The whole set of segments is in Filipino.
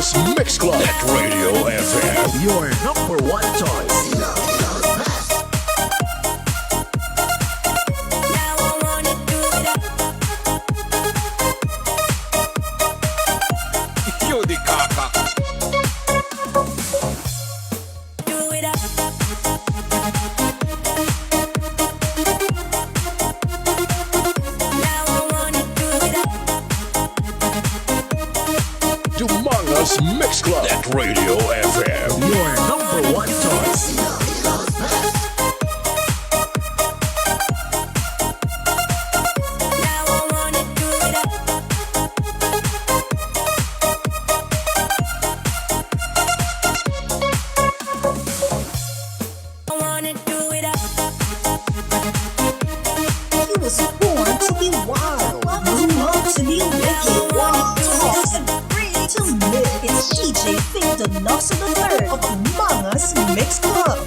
Dumanga's Mix Club at Radio FM. Your number one choice. Yudi Kaka. Dumanga's Mix Club at Radio FM. Your number one choice. He was born to be wild, born to be wicked, doesn't bring to live. It's DJ Donoso the third of Manga's Mix Club.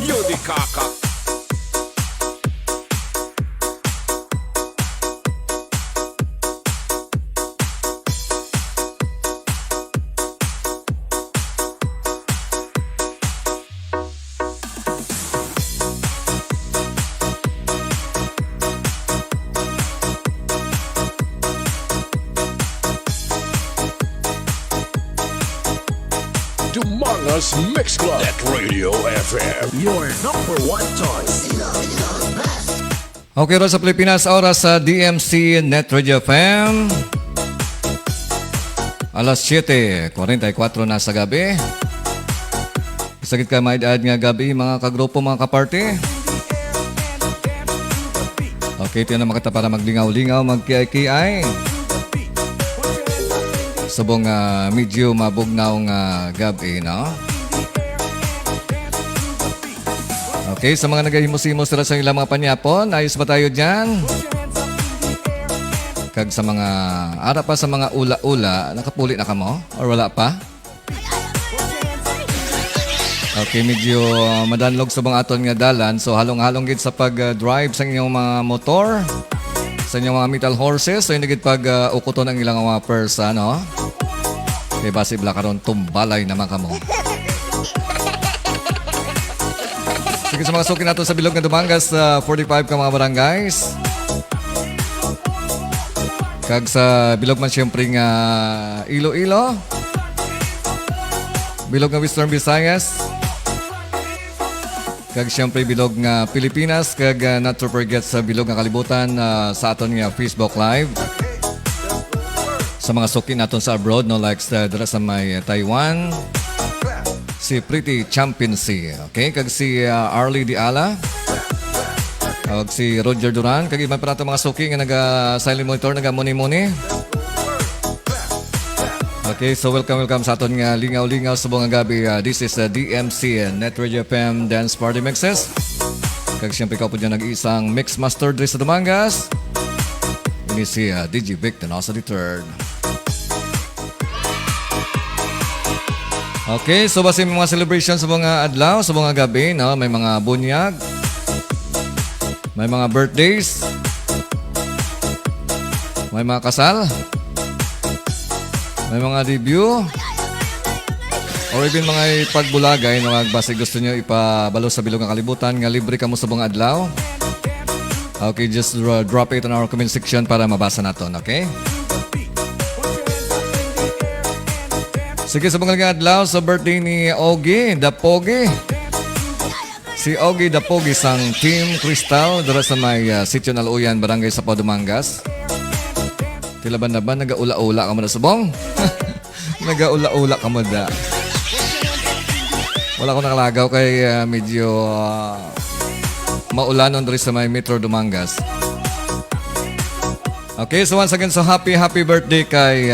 Yudi Kaka. Dumanga's Mix Club at Radio FM. Your number one choice. Okay, ro sa Pilipinas, oras sa DMC Net Radio FM. Alas 7:44 na sa gabi. Isagit ka maidad nga gabi, mga kagrupo, mga kaparty. Okay, tiyan na makita para maglingaw-lingaw, magkiay-kiay. Subong medyo mabugnaw nga gabi, no? Okay, sa mga nagahimos-himos sila sa ilang mga panyapon, ayos ba tayo dyan? Kag sa mga, ara pa sa mga ula-ula, nakapuli na ka mo? Or wala pa? Okay, medyo madanlog sa mga aton nga dalan. So, halong-halong gid sa pag-drive sa inyong mga motor, sa inyong mga metal horses. So, hindi gid pag-ukuton ang ilang mga persa, no? Kaya basi bala karon tumbalay naman ka mo. Sige, sa mga suki nato sa bilog ng Dumangas, 45 ka mga barangays. Kag sa bilog man siyempre nga Iloilo. Bilog nga Western Visayas. Kag siyempre bilog nga Pilipinas. Kag not to forget sa bilog nga kalibutan sa aton nga Facebook Live. Sa mga suki naton sa abroad, no, like sa may Taiwan. Si Pretty Championcy, okay? Kag si Arlie Diala. Kag si Roger Duran. Kag iban pa nato mga suki nga naga-silent monitor, naga-muni-muni. Okay, so welcome sa aton nga lingaw-lingaw sa buong gabi. This is DMC, Net Radio FM Dance Party Mixes. Kag siyempre ka po dyan nag-iisang Mix Master Dre sa Dumangas. Ini si DJ Vic Donoso the third. Okay, so basi may mga celebration sa mga adlaw, sa mga gabi, no? May mga bunyag, may mga birthdays, may mga kasal, may mga debut, or even mga pagbulagay, no? Basi gusto nyo ipabalo sa bilog ng kalibutan, nga libre ka mo sa mga adlaw. Okay, just drop it on our comment section para mabasa natin, okay? Sige, sa mga adlaw, sa birthday ni Ogie Dapogi. Si Ogie Dapogi sang Team Crystal, dara sa may Sitio Naluyan, Barangay Sapaw, Dumangas. Tilaban na ba? Nagaula-ula ka mo na subong? Nagaula-ula ka mo na. Wala ko nakalagaw kay medyo maulanon diri sa may Metro Dumangas. Okay, so once again, so happy birthday kay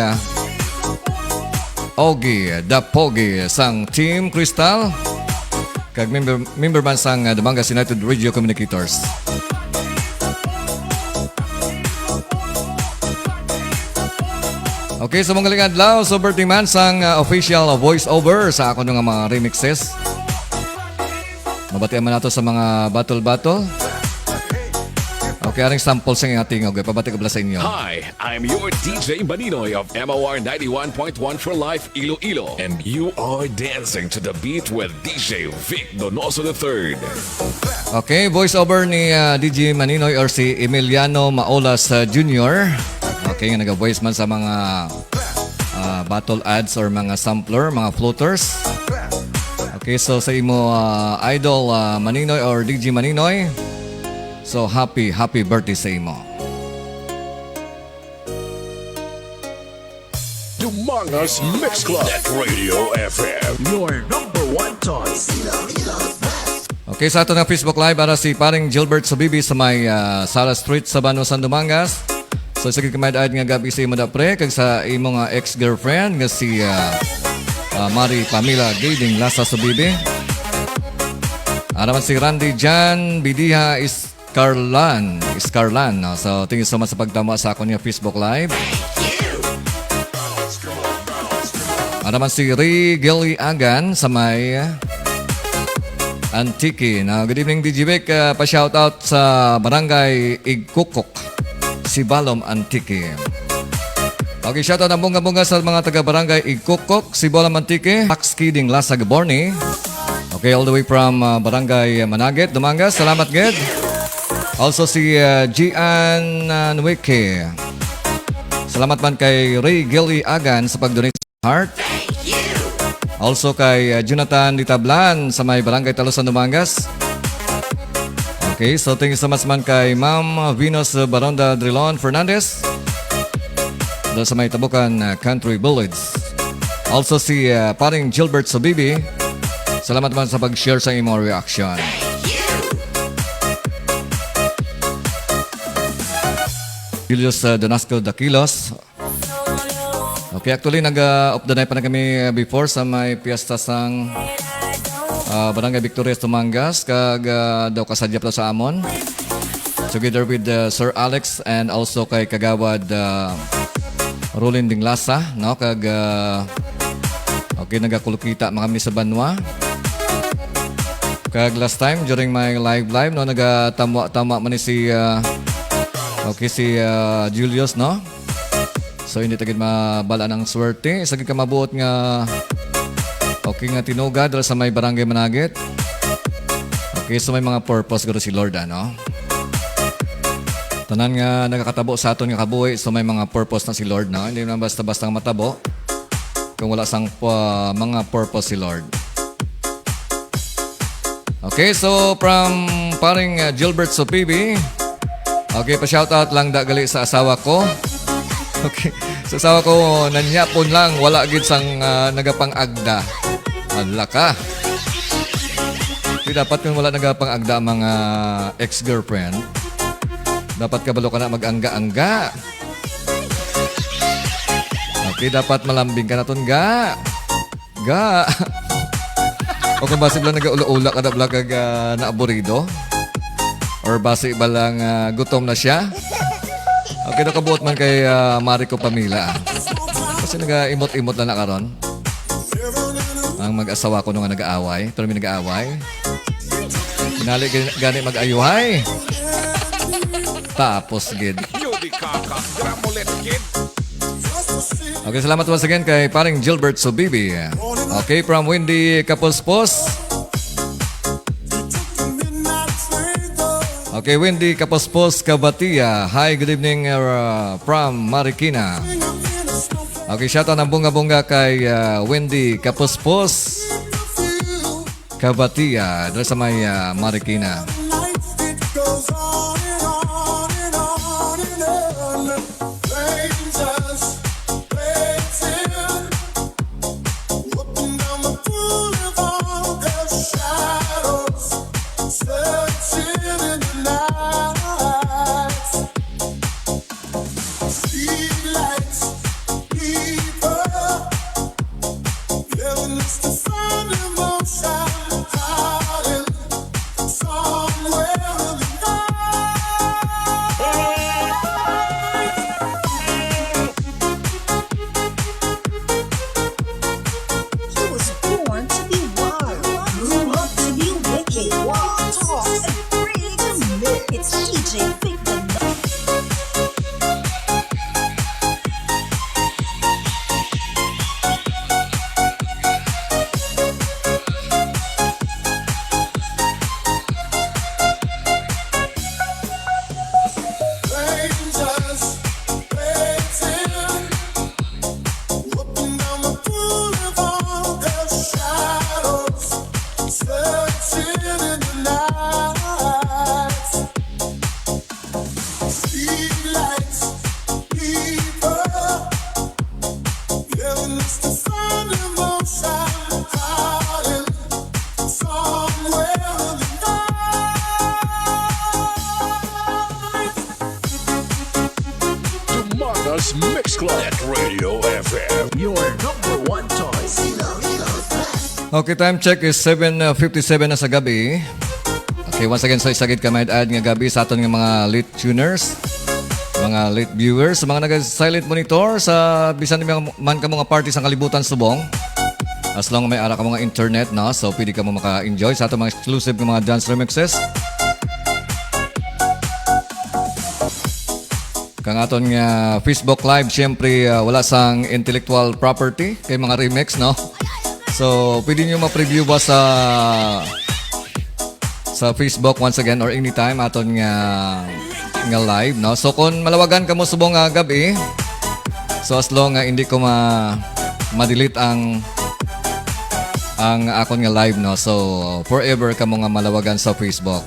Ogie Dapogi sang Team Crystal. Kag member man sang Dumangas United Radio Communicators. Okay, so mga galing adlaw, so birthday man sang official voice-over sa ako ng mga remixes. Mabatian man nato sa mga battle-battle. Okay, aring sample sa ating okay, pabati ko bala sa inyo. Hi, I'm your DJ Maninoy of MOR 91.1 for Life Iloilo, and you are dancing to the beat with DJ Vic Donoso III. Okay, voice-over ni DJ Maninoy or si Emiliano Maolas Jr. Okay, nga nag-voice man sa mga battle ads or mga sampler, mga floaters. Okay, so sa imo idol Maninoy or DJ Maninoy, so happy birthday sa imo. Dumangas Mix Club at Radio FM. Your number one choice. Okay, sa ato ng Facebook Live para si paring Gilbert Sabibi sa may Sara Street sa Banosan, Dumangas. So sige kamayad nga gabi sa imo da pre kag sa imo nga ex-girlfriend nga si Mari Pamela Gading Lasa Sabibi. Araman si Randy Jan Bidiha Iscarlan. No? So thank you so much sa pagtama sa akong Facebook Live. Araman si Ray Gilly Agan sa may Antique. Now, good evening DJ Vic. Pa-shoutout sa Barangay Igkukok, Sibalom, Antique. Okay, shoutout ang bunga-bunga sa mga taga-Barangay Igkukok, Sibalom, Antique. Pax Kidding, Lasa Gaborni. Okay, all the way from Barangay Managet, Dumangas. Salamat, Ged. Also si Gian Nweke. Salamat man kay Ray Gilly Agan sa pag-donate sa heart. Also kay Jonathan Ditablan sa may Barangay Talusan, Dumangas. Okay, so thank you so much man kay Ma'am Venus Baronda Drilon Fernandez doon sa may Tabukan Country Village. Also si paring Gilbert Sabibi. Salamat man sa pag-share sa imo reaction. Julius Donasco Daquilos. Okay, actually nag-off the night pa na kami before sa may piyesta sang Barangay Victoria, Tumangas. Kag daw kasadya pa sa Amon. Together with Sir Alex and also kay Kagawad Rolin Dinglasa. No? Kag okay, nagakulukita mga kami sa Banwa. Kag last time during my live no, nagatama man ni si si Julius, no? So hindi tagid mabala ng swerte. Isa ka mabuot nga okay nga tinuga dala sa may Barangay Managet. Okay, so may mga purpose garo si Lord, ano? Tanan nga nakakatabo sa aton nga kabuhi, so may mga purpose na si Lord, no? Hindi naman basta-basta matabo kung wala sang mga purpose si Lord. Okay, so from paring Gilbert Sopibi. Okay, pa-shoutout lang gali sa asawa ko. Okay, sa asawa ko, nanyapon lang, wala gid sang nagapang-agda. Hala ka. Okay, dapat kung wala nagapang-agda mga ex-girlfriend, dapat kabalo ka na mag-angga-angga. Okay, dapat malambing ka na ton, ga. O kung base lang nag-ula-ula ka na bala kag naaburido, or base ba lang gutom na siya. Okay, nakabuot man kay Mariko Pamila. Kasi nag-imot-imot na nakaron. Ang mag-asawa ko nung nag-aaway. Pero may nag-aaway. Hinali gani mag-ayuhay. Tapos, gid. Okay, salamat once again kay paring Gilbert Sobibi. Okay, from Windy Kapospos. Okay, Wendy Kapospos, Kabatia. Hi, good evening from Marikina. Okay, shoutout ng bunga-bunga kay Wendy Kapospos, Kabatia. Dito sa may Marikina. DJ Vic Donoso. Donoso's Mix Club at Radio FM. Your number one choice. Okay, time check is 7:57 na sa gabi. Okay, once again, so isagid ka may ad nga gabi sa aton nga mga late tuners, mga late viewers, mga nag-silent monitor sa bisan man ka mga party sa kalibutan subong. As long may ara ka mga internet, no? So pwede ka mo maka-enjoy sa atong mga exclusive nga mga dance remixes. Kang aton nga Facebook Live, syempre wala sang intellectual property kay mga remix, no? So, pwede nyo ma-preview ba sa Facebook once again or anytime aton nga live, no? So, kung malawagan ka mo subong gabi, so as long hindi ko ma-delete ang akon nga live, no? So, forever ka mo nga malawagan sa Facebook.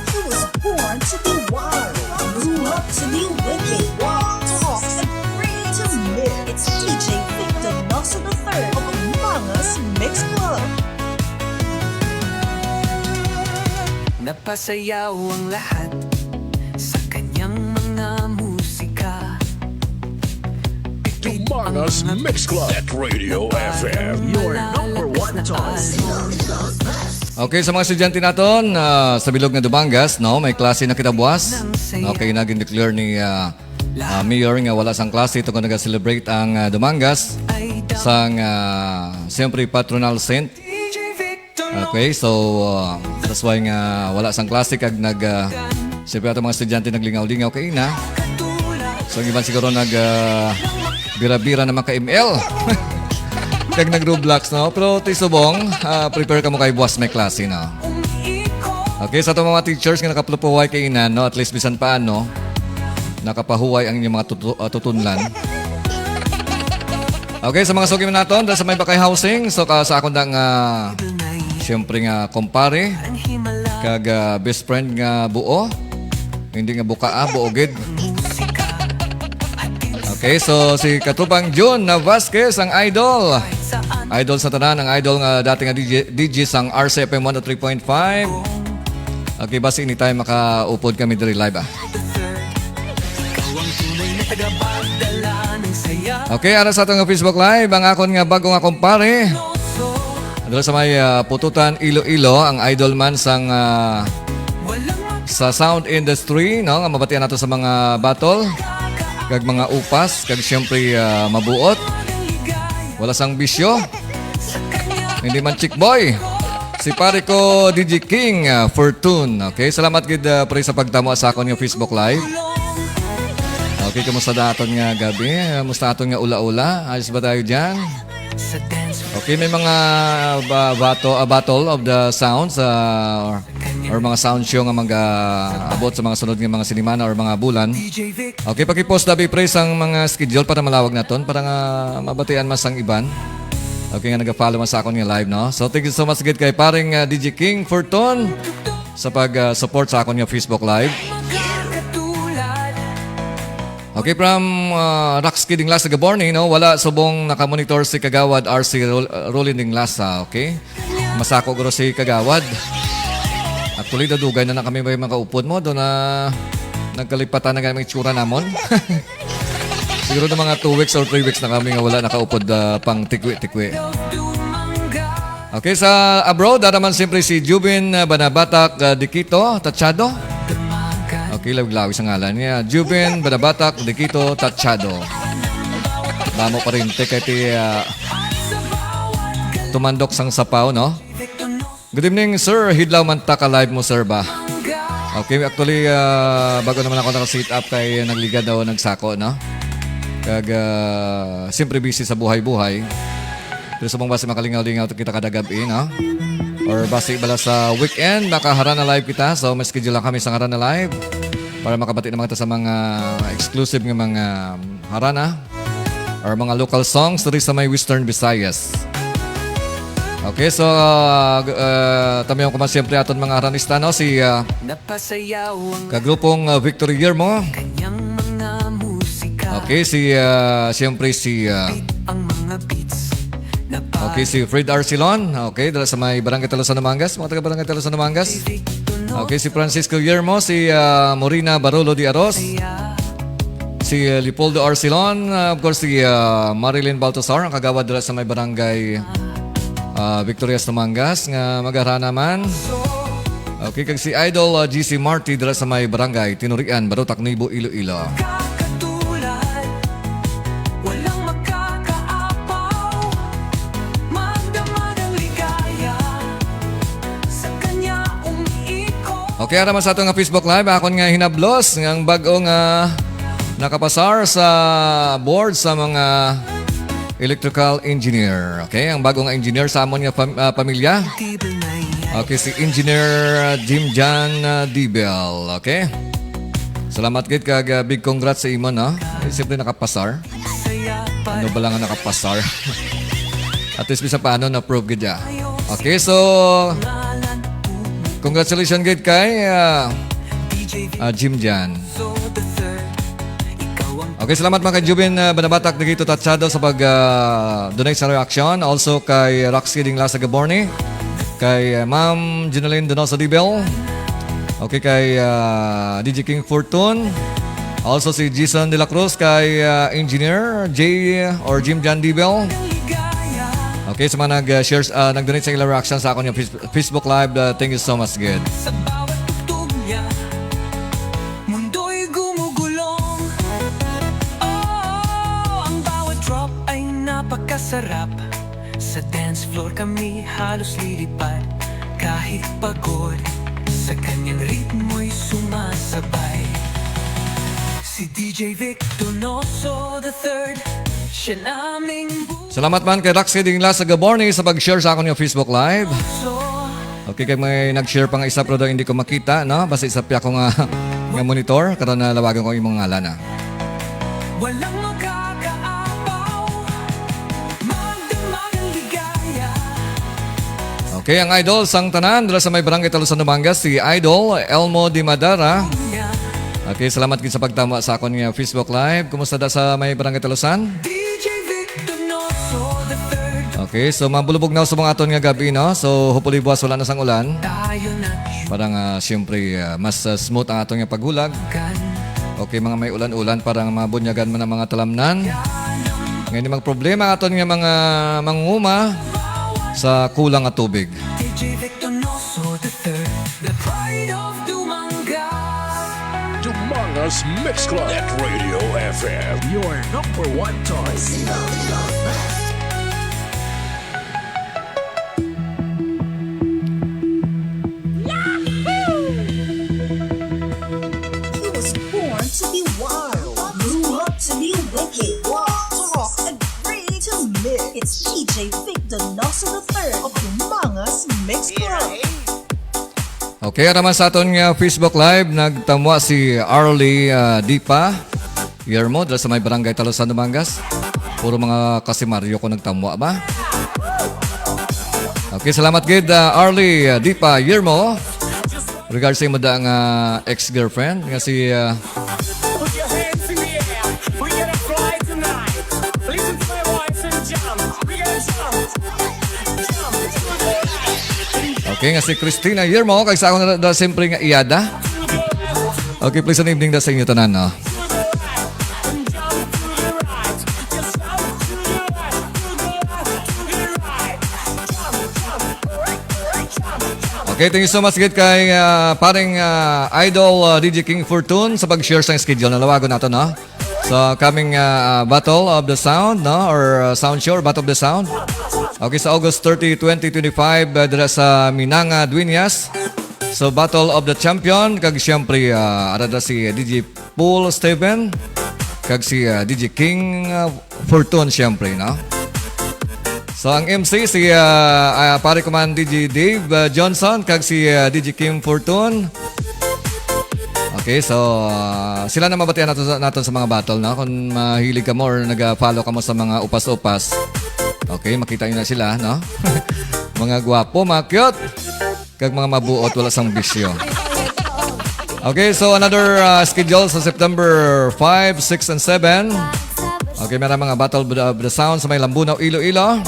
He was born to be wild, grew up to be wicked, talks and free to live. It's DJ Vic Donoso III of Mangas Mix Club. Napasayaw ang lahat sa kanyang mga musika. Donoso's Mix Club at Radio FM. Your number one choice. Okay, sa mga estudyante naton sa bilog nga Dubangas, no, may klase na kita buwas. Okay, naging declare ni Mayor nga wala sang klase ito kung nag-celebrate ang Dumangas sang siyempre patronal saint. Okay, so that's why nga wala sang klase kag siyempre ato mga estudyante naglingaw-lingaw kay na. So ang iban siguro bira-bira naman ka ML. Kag nag-Roblox, no? Pero tisubong, prepare ka mo kay buwas may klase, no? Okay, sa itong mga teachers nga nakaplupuhay kay ina, no? At least bisan paano, nakapahuway ang inyong mga tutunlan. Okay, sa mga sugim naton, dahil sa may bakay housing, so sa akong dang, siyempre nga kumpare, kag best friend nga buo, hindi nga buka buogid. Okay, so si Katupang June na Vasquez, ang idol. Idol sa tanan, ang idol nga dating nga DJ sang RCFM 103.5. Okay, basi anytime makaupod kami diri live Okay, ara sa atong Facebook Live, ang akon nga bago nga kumpare. Adto sa may Pututan, Iloilo, ang idol man sang sa sound industry, no? Nga mabatian nato sa mga battle, kag mga upas, kag siyempre mabuot. Wala sang bisyo. Hindi man chick boy. Si pare ko DJ King Fortune. Okay, salamat gid pre sa pagtamo sa akon nga Facebook Live. Okay, kamusta daton nga gabi? Kamusta aton nga ula-ula? Ayos ba tayo diyan? Okay, may mga battle of the sounds or mga sound show nga mag-abot sa mga sunod nga mga sinimana or mga bulan. Okay, paki-post dabi pre sang mga schedule para malawag naton para nga mabatian mas ang iban. Okay nga nag-follow man sa akon nga live, no? So thank you so much gid kay paring DJ King Fortune sa pag-support sa akon nga Facebook Live. Okay, from Rax Kidding Last Gaborni, no? Wala subong nakamonitor si Kagawad RC Rolling Ding Lasa, okay? Masako guro si Kagawad. Actually, dadugay na kami may mga upod mo doon na nagkalipatan na kami itsura namon. Siguro na mga 2 weeks or 3 weeks na kami nga wala nakaupod pang tikwi-tikwi. Okay, sa abroad, naman siyempre si Jubin Banabatak Dikito Tachado. Okay, Okay, lawig-lawig sa ngalan niya. Juben, Badabatak, Dekito, Tachado. Mamo pa rin, kay tumandok sang sapaw, no? Good evening, sir. Hidlaw man ta ka live mo, sir ba? Okay, actually, bago naman ako naka-sit up kay nagligad daw nagsako, no? Siyempre busy sa buhay-buhay. Pero sa mga base makalingaw-lingaw kita kada gabi, no? Or base bala sa weekend, nakaharana live kita. So, may schedule lang kami sa harana live para makabati naman kita sa mga exclusive ng mga harana or mga local songs dito sa may Western Visayas. Okay, so tamiyon ko man siyempre aton mga haranista, no? Si Napasayaw ang kagrupong Victory Year mo. kanyang mga musika. Okay, siyempre si Ang mga beats na okay, si Fred Arcilon. Okay, dala sa may Barangay Talosan ng Mangas, mga taga Barangay Talosan ng Mangas. Okay, si Francisco Yermo, si Morina Barolo de Aros, si Leopoldo Arcilon, of course si Marilyn Baltasar, ang kagawad dala sa may Barangay Victorias ng Mangas, nga magarana naman. Okay, kag si Idol GC Marty dala sa may Barangay Tinurian, Barutak, Nibo, Iloilo. kakatulad, walang makakaapaw, magdamag ang ligaya, sa kanya umiikot. Okay, araman sa itong Facebook Live, akon nga hinablos ng bagong nakapasar sa board sa mga electrical engineer. Okay, ang bagong engineer sa amon nga pamilya. Tibay na yan, Okay, si Engineer Jim Jan Dibel. Okay. Salamat gid kag big congrats sa imo, no? Siyempre nakapasar. saya pa Ano ba lang ang nakapasar? At least bisa paano na-prove gid ya. Okay, so ngalan congratulations gid kay DJ Jim Jan. Victo the third. Ikaw ang Okay, salamat mga ka-Jubin Banabatak Dagito Tachado sa pag-donate sa reaction. Also kay Roxy Dingla sa Gaborne. Kay Ma'am Jeneline Donoso Dibel. Okay, kay DJ King Fortune. Also si Jason De La Cruz. Kay Engineer J or Jim Jan Dibel. ligaya, Okay, sa mga nag-share, nag-donate sa ilang reaction sa akin yung Facebook Live. Thank you so much, good. sa bawat tugtog niya, mundo'y gumugulong. Oh, ang bawat drop ay napakasarap. Sa dance floor kami halos lilipad. Kahit pagod, sa kanyang ritmo'y sumasabay. Si DJ Vic Donoso the third, siya naming Salamat man kay Roxy Dingla sa Gaborne sa pag-share sa akin yung Facebook Live. buso. Okay, kay may nag-share pa nga isa pero daw hindi ko makita, no? Basta isa pa ako nga monitor karon na lawagan ko imong ngalan, na. Walang magkakaapaw, magdamag ang ligaya. Okay, ang idol sang tanan dala sa may Barangay Talosan ng Mangas, si Idol Elmo Di Madara. Okay, salamat gid sa pagtama sa akon nga Facebook Live. Kumusta da sa may Barangay Talosan? DJ Vic Donoso the third. Okay, so mabulubog na sa mga aton nga gabi, no? So hopefully buwas wala na sang ulan. Tayo na Parang siyempre mas smooth ang aton nga paghulag. yugan. Okay, mga may ulan-ulan parang mabunyagan man ang mga talamnan. Ngayon di magproblema aton nga mga manguma sa kulang nga tubig. DJ Vic Donoso the third, the pride of Dumangas. Dumangas Mix Club at Radio FM. Your number one choice. He was born to be wild, grew up to be wicked, talk and ready to live. It's DJ Vic Donoso III of Dumangas Mix Club. Okay, araman sa aton nga Facebook Live, nagtamwa si Arlie Dipa Yermo dala sa may Barangay Talosan ng Mangas. Puro mga kasimaryo ko nagtamwa ba? Okay, salamat gid Arlie Dipa Yermo. Regards sa imo da nga ex-girlfriend nga si Put your hands in the air. We're gonna fly tonight. Listen to my voice and jump. We're gonna jump. Okay, nga si Christina Yermo kay sa akon da sempre nga iyada. Okay, please an evening da sa inyo tanan, no? Okay, thank you so much gid kay paring Idol DJ King Fortune sa pag-share sa schedule. Nalawagon nato, no? So, coming Battle of the Sound, no? Or Sound Show, or Battle of the Sound. Okay, sa August 30, 2025, dira sa Minanga, Dueñas. So, Battle of the Champion, kag siyempre, arada si DJ Paul Steven, kag si DJ King Fortune, siyempre, no? So, ang MC, si pare ko man DJ Dave Johnson, kag si DJ Kim Fortune. Okay, so sila na mabatian natin sa mga battle, no? Kung mahilig ka mo or nag-follow ka mo sa mga upas-upas. Okay, makita nyo na sila, no? Mga gwapo, mga cute, kag mga mabuot, wala sang bisyo. Okay, so another schedule sa September 5, 6, and 7. Okay, meron mga Battle of the Sound sa may Lambunaw, Iloilo.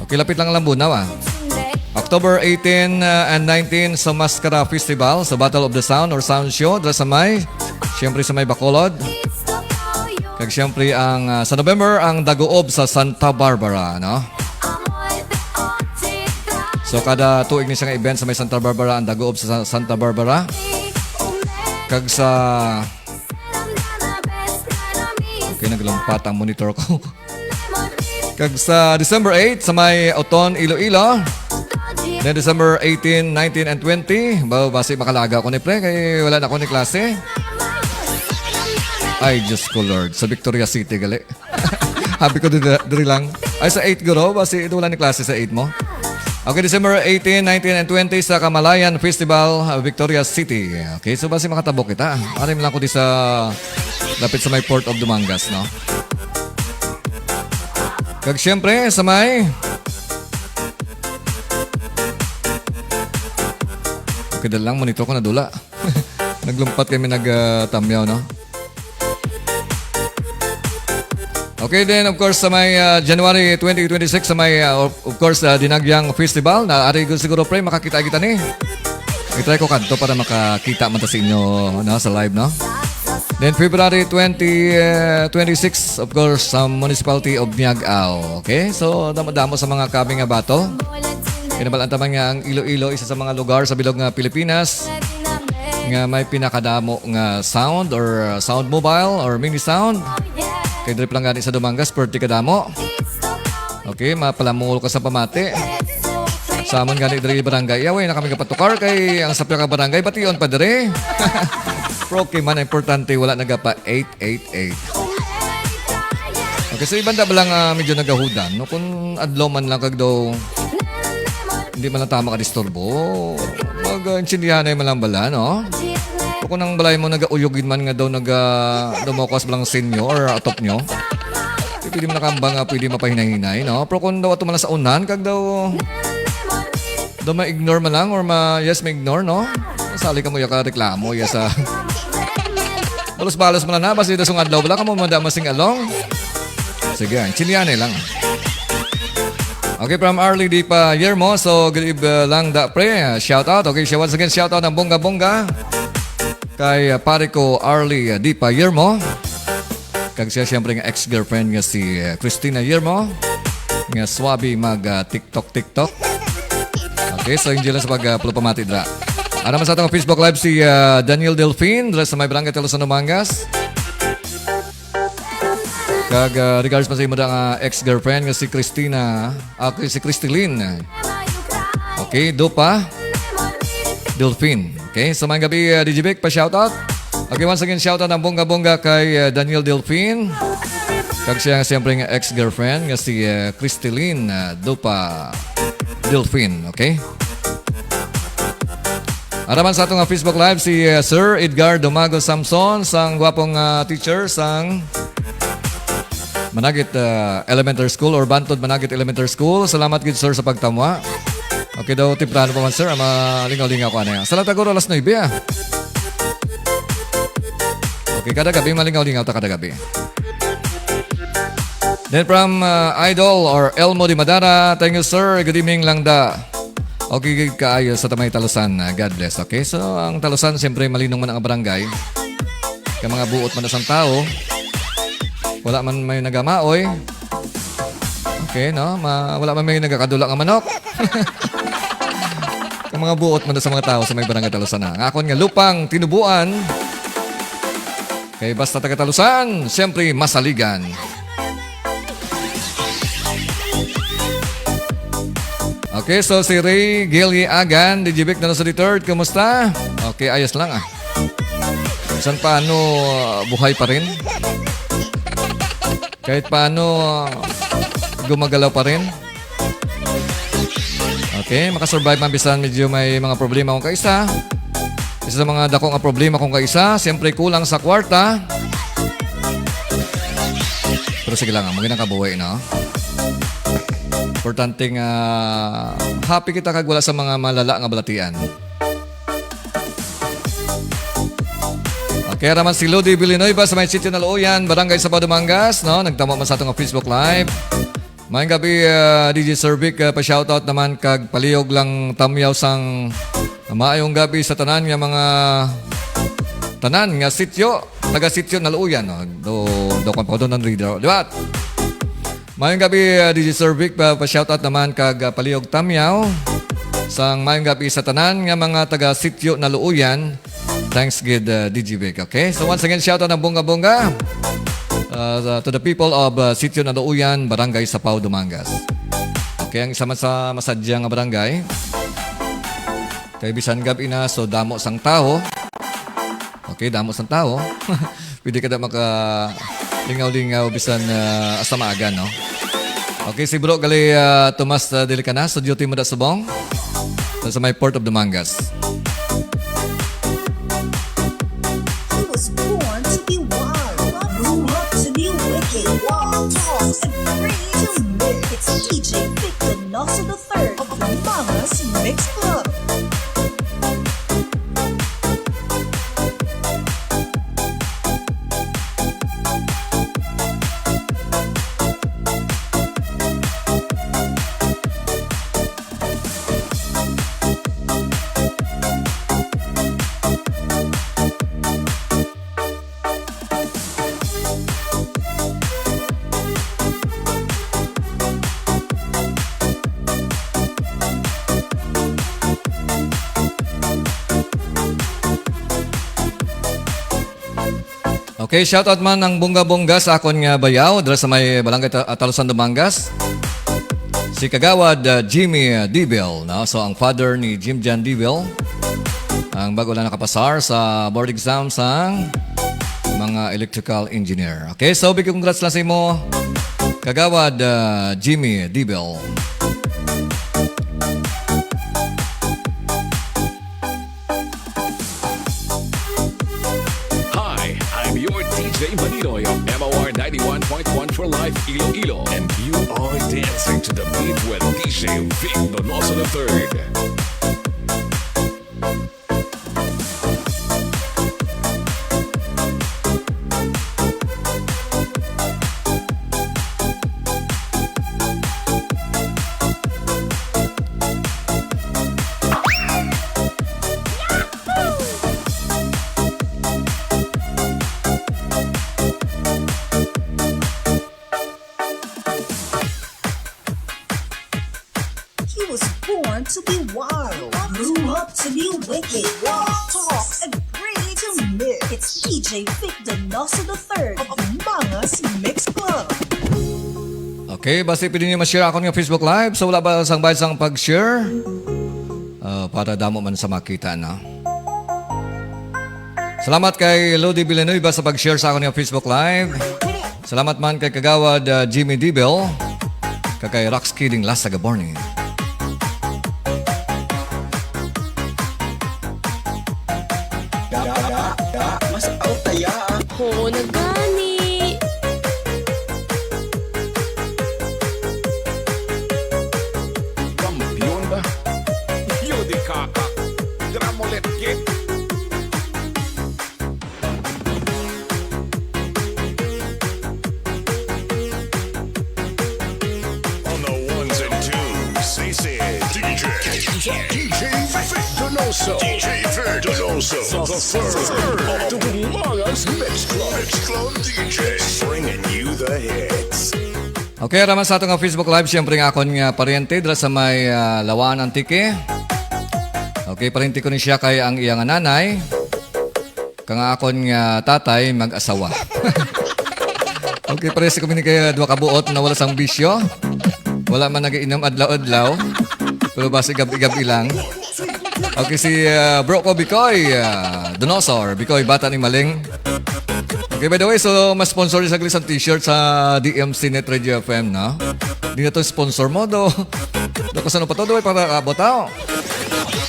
Okay, lapit lang ang Lambunaw, October 18 and 19 sa Mascara Festival, sa Battle of the Sound or Sound Show, dala sa may, siyempre sa may Bacolod. Kag siyempre ang sa November, ang Dagoob sa Santa Barbara, no? So kada tuig ni siyang event sa may Santa Barbara, ang Dagoob sa Santa Barbara. Kag sa okay, naglumpat ang monitor ko. Kag sa December 8 sa may Oton, Iloilo. Then December 18, 19, and 20. Basi makalaga ko ni pre, kaya wala na ako ni klase. Ay, Diyos ko Lord. Sa Victoria City, gali. Happy ko diri lang. Ay, sa 8 guro, basi ito wala ni klase sa 8 mo. Okay, December 18, 19, and 20 sa Kamalayan Festival, Victoria City. Okay, so basi makatabok kita. Arim lang ko di sa lapit sa may Port of Dumangas, no? Kag siyempre, sa may okay, dalang monitor ko na dula. Naglumpat kami nagtamyaw, no? Okay, then of course sa may January 2026 sa may of course Dinagyang Festival na ari siguro pre makakita kita ni. I-try ko kadto para makakita man ta sa inyo, no, sa live, no? Then February 2026 of course sa Municipality of Miagao. Okay? So damo-damo sa mga kabing nga battle. Kinabalantaman nga ang Iloilo, isa sa mga lugar sa bilog nga Pilipinas nga may pinakadamo nga sound or sound mobile or mini sound. Kay drip lang gani sa Dumangas, perti kadamo. Okay, mapalamungol ka sa pamati. Sa amon gani diri barangay. Yaway na kami kapatukar kay ang sapya ka barangay bation pa diri. Proke man importante wala nagapa 888. Okay, so ibanda ba lang medyo nagahudan, no? Kung adlaw man lang kag daw hindi man lang tama ka disturbo. Mag-insindihan man lang bala, no? Kung ang balay mo nagauyogin man nga daw dumokos lang senyo or atop nyo, pwede mo nakambang pwede mapahinay-hinay, no? Pero kung daw ato man lang sa unan, kag daw ma-ignore man lang or yes, ma-ignore, no? Sali ka mo yung reklamo, yes, balos-balos mo na basta dito sung adlaw, wala ka mo madamasing along. Sige, insindihan lang. Okay, from Arlie Di pa Yermo, so good lang da pre, shout out. Okay, once again, shout out ng bongga-bongga kay pare ko Arlie Di pa Yermo. Kag siya siyempre nga ex-girlfriend nga si Christina Yermo, nga swabe mag TikTok. Okay, so hindi lang sa pag-pulpamati dra. Ano man sa atong Facebook Live si Daniel Delfin, dra sa may Barangay Telusan, Dumangas. Kag regards pa sa imo nga ex-girlfriend nga si Christina, si Cristilyn. Okay, Dopa Delfin. Okay, so mga gabi DJ Vic, pa-shoutout. Okay, once again, shoutout ng bongga-bongga kay Daniel Delfin. Kag siya siyempre nga ex-girlfriend nga si Cristilyn Dopa Delfin. Okay? Araman sa atong Facebook Live si Sir Edgar Domago Samson, sang gwapong teacher sang Managit Elementary School or Bantod Managit Elementary School. Salamat gid sir sa pagtamwa. Okay daw, timplano pa man sir. Malingaw-lingaw ko na yan. Sa lataguro, alas 9 Okay, kada gabi, malingaw-lingaw ta kada gabi. Then from Idol or Elmo Di Madara, thank you sir. Good evening lang da. Okay, kaayo sa Tamay Talusan. God bless. Okay, so ang Talusan, siyempre malinong man ang barangay. Kaya mga buot man na sang tao. Wala man may nagamaoy. Okay, no? Wala man may nagakadula ng manok. Ang mga buot man sa mga tao sa may barangay Talusan na. Ang akon nga lupang tinubuan. Kay basta taga Talusan, siyempre masaligan. Okay, so si Ray Gilly Agan, DJ Vic Donoso the Third, kumusta? Okay, ayos lang ah. Saan paano buhay pa rin? Kahit paano gumagalaw pa rin? Okay, makasurvive man bisan medyo may mga problema kung kaisa. Isa sa mga dakong problema kung kaisa, siyempre kulang sa kwarta. Pero sige lang, magandang kabuhay, no? Importante nga happy kita kag wala sa mga malala nga balatian. Okay, raman si Lodi Villanueva sa may sitio na Looyan, Barangay Sabao Dumangas, no? Nagtamo man sa atong Facebook Live. Mayang gabi, DJ Cervic, pa-shoutout naman kag palihog lang tamyaw sang maayong gabi sa tanan nga mga tanan nga sitio, taga sitio na Looyan, no? Do kan pa doon ng reader, di ba? Mayang gabi, DJ Cervic, pa-shoutout naman kag palihog tamyaw sang mayang gabi sa tanan nga mga taga sitio na Looyan. Thanks, good DJ Vic. Okay, so once again, shoutout ng bunga-bunga to the people of Sitio na Looyan, Barangay Sabao Dumangas. Okay, ang isa man sa masadya nga barangay. Kay bisan gabi na, so damo sang tao. Okay, damo sang tao. Pwede ka na maka-lingaw-lingaw bisan asa maaga, no? Okay, si Bro gali Tomas Delicana, sa duty mo da subong. Sa may Port of Dumangas. He was born to be wild, grew up to be wicked, walk, talk, and free to live. It's DJ Vic Donoso the Third of the Mangas Mix Club. Okay, shoutout man ng bunga-bunga sa akon nga bayaw dala sa may Barangay Talusan Dumangas. Si Kagawad Jimmy Dibel, no? So ang father ni Jim Jan Dibel, ang bago lang nakapasar sa board exam sa mga electrical engineer. Okay, so big congrats lang sa imo, Kagawad Jimmy Dibel. DJ Maninoy of MOR 91.1 for Life Iloilo, and you are dancing to the beat with DJ Vic Donoso the Third. He was born to be wild, grew up to be wicked, walk, talk, and free to live. It's DJ Vic Donoso the Third of the Mangas Mix Club. Okay, basta pwede niyo ma-share ako ng Facebook Live. So wala ba sang bayad sang pag-share? Para damo man sa makita na. Salamat kay Lodi Villanueva sa pag-share sa ako ng Facebook Live. Salamat man kay Kagawad Jimmy Dibel. Kay Rox Kidding Last Agaborni. Mas out taya. Oo, nagani. Kampiyon ba? Yodi kaka. Dramolet kit. On the ones and twos, this is DJ Vic Donoso. DJ Vic Donoso, the third of the Mangas Mix Club DJ, bringing you the hits. Okay, raman sa atong Facebook Live, siyempre nga akong pariente dala sa may Lawaan Antique. Okay, parinti ko ni siya kay ang iyang nanay. Kang akon nga tatay mag-asawa. Okay, pares kami ni kay duha ka buot na wala sang bisyo. Wala man nagiinom adlaw-adlaw. Pero basi gabi-gabi lang. Okay, si bro ko Bikoy, Donoso, Bikoy, bata ni Maling. Okay, by the way, so mas sponsor sa isang t-shirt sa DMC Net Radio FM, no? Hindi na to sponsor mo, do. Do kasano pa to, do, para kabotaw.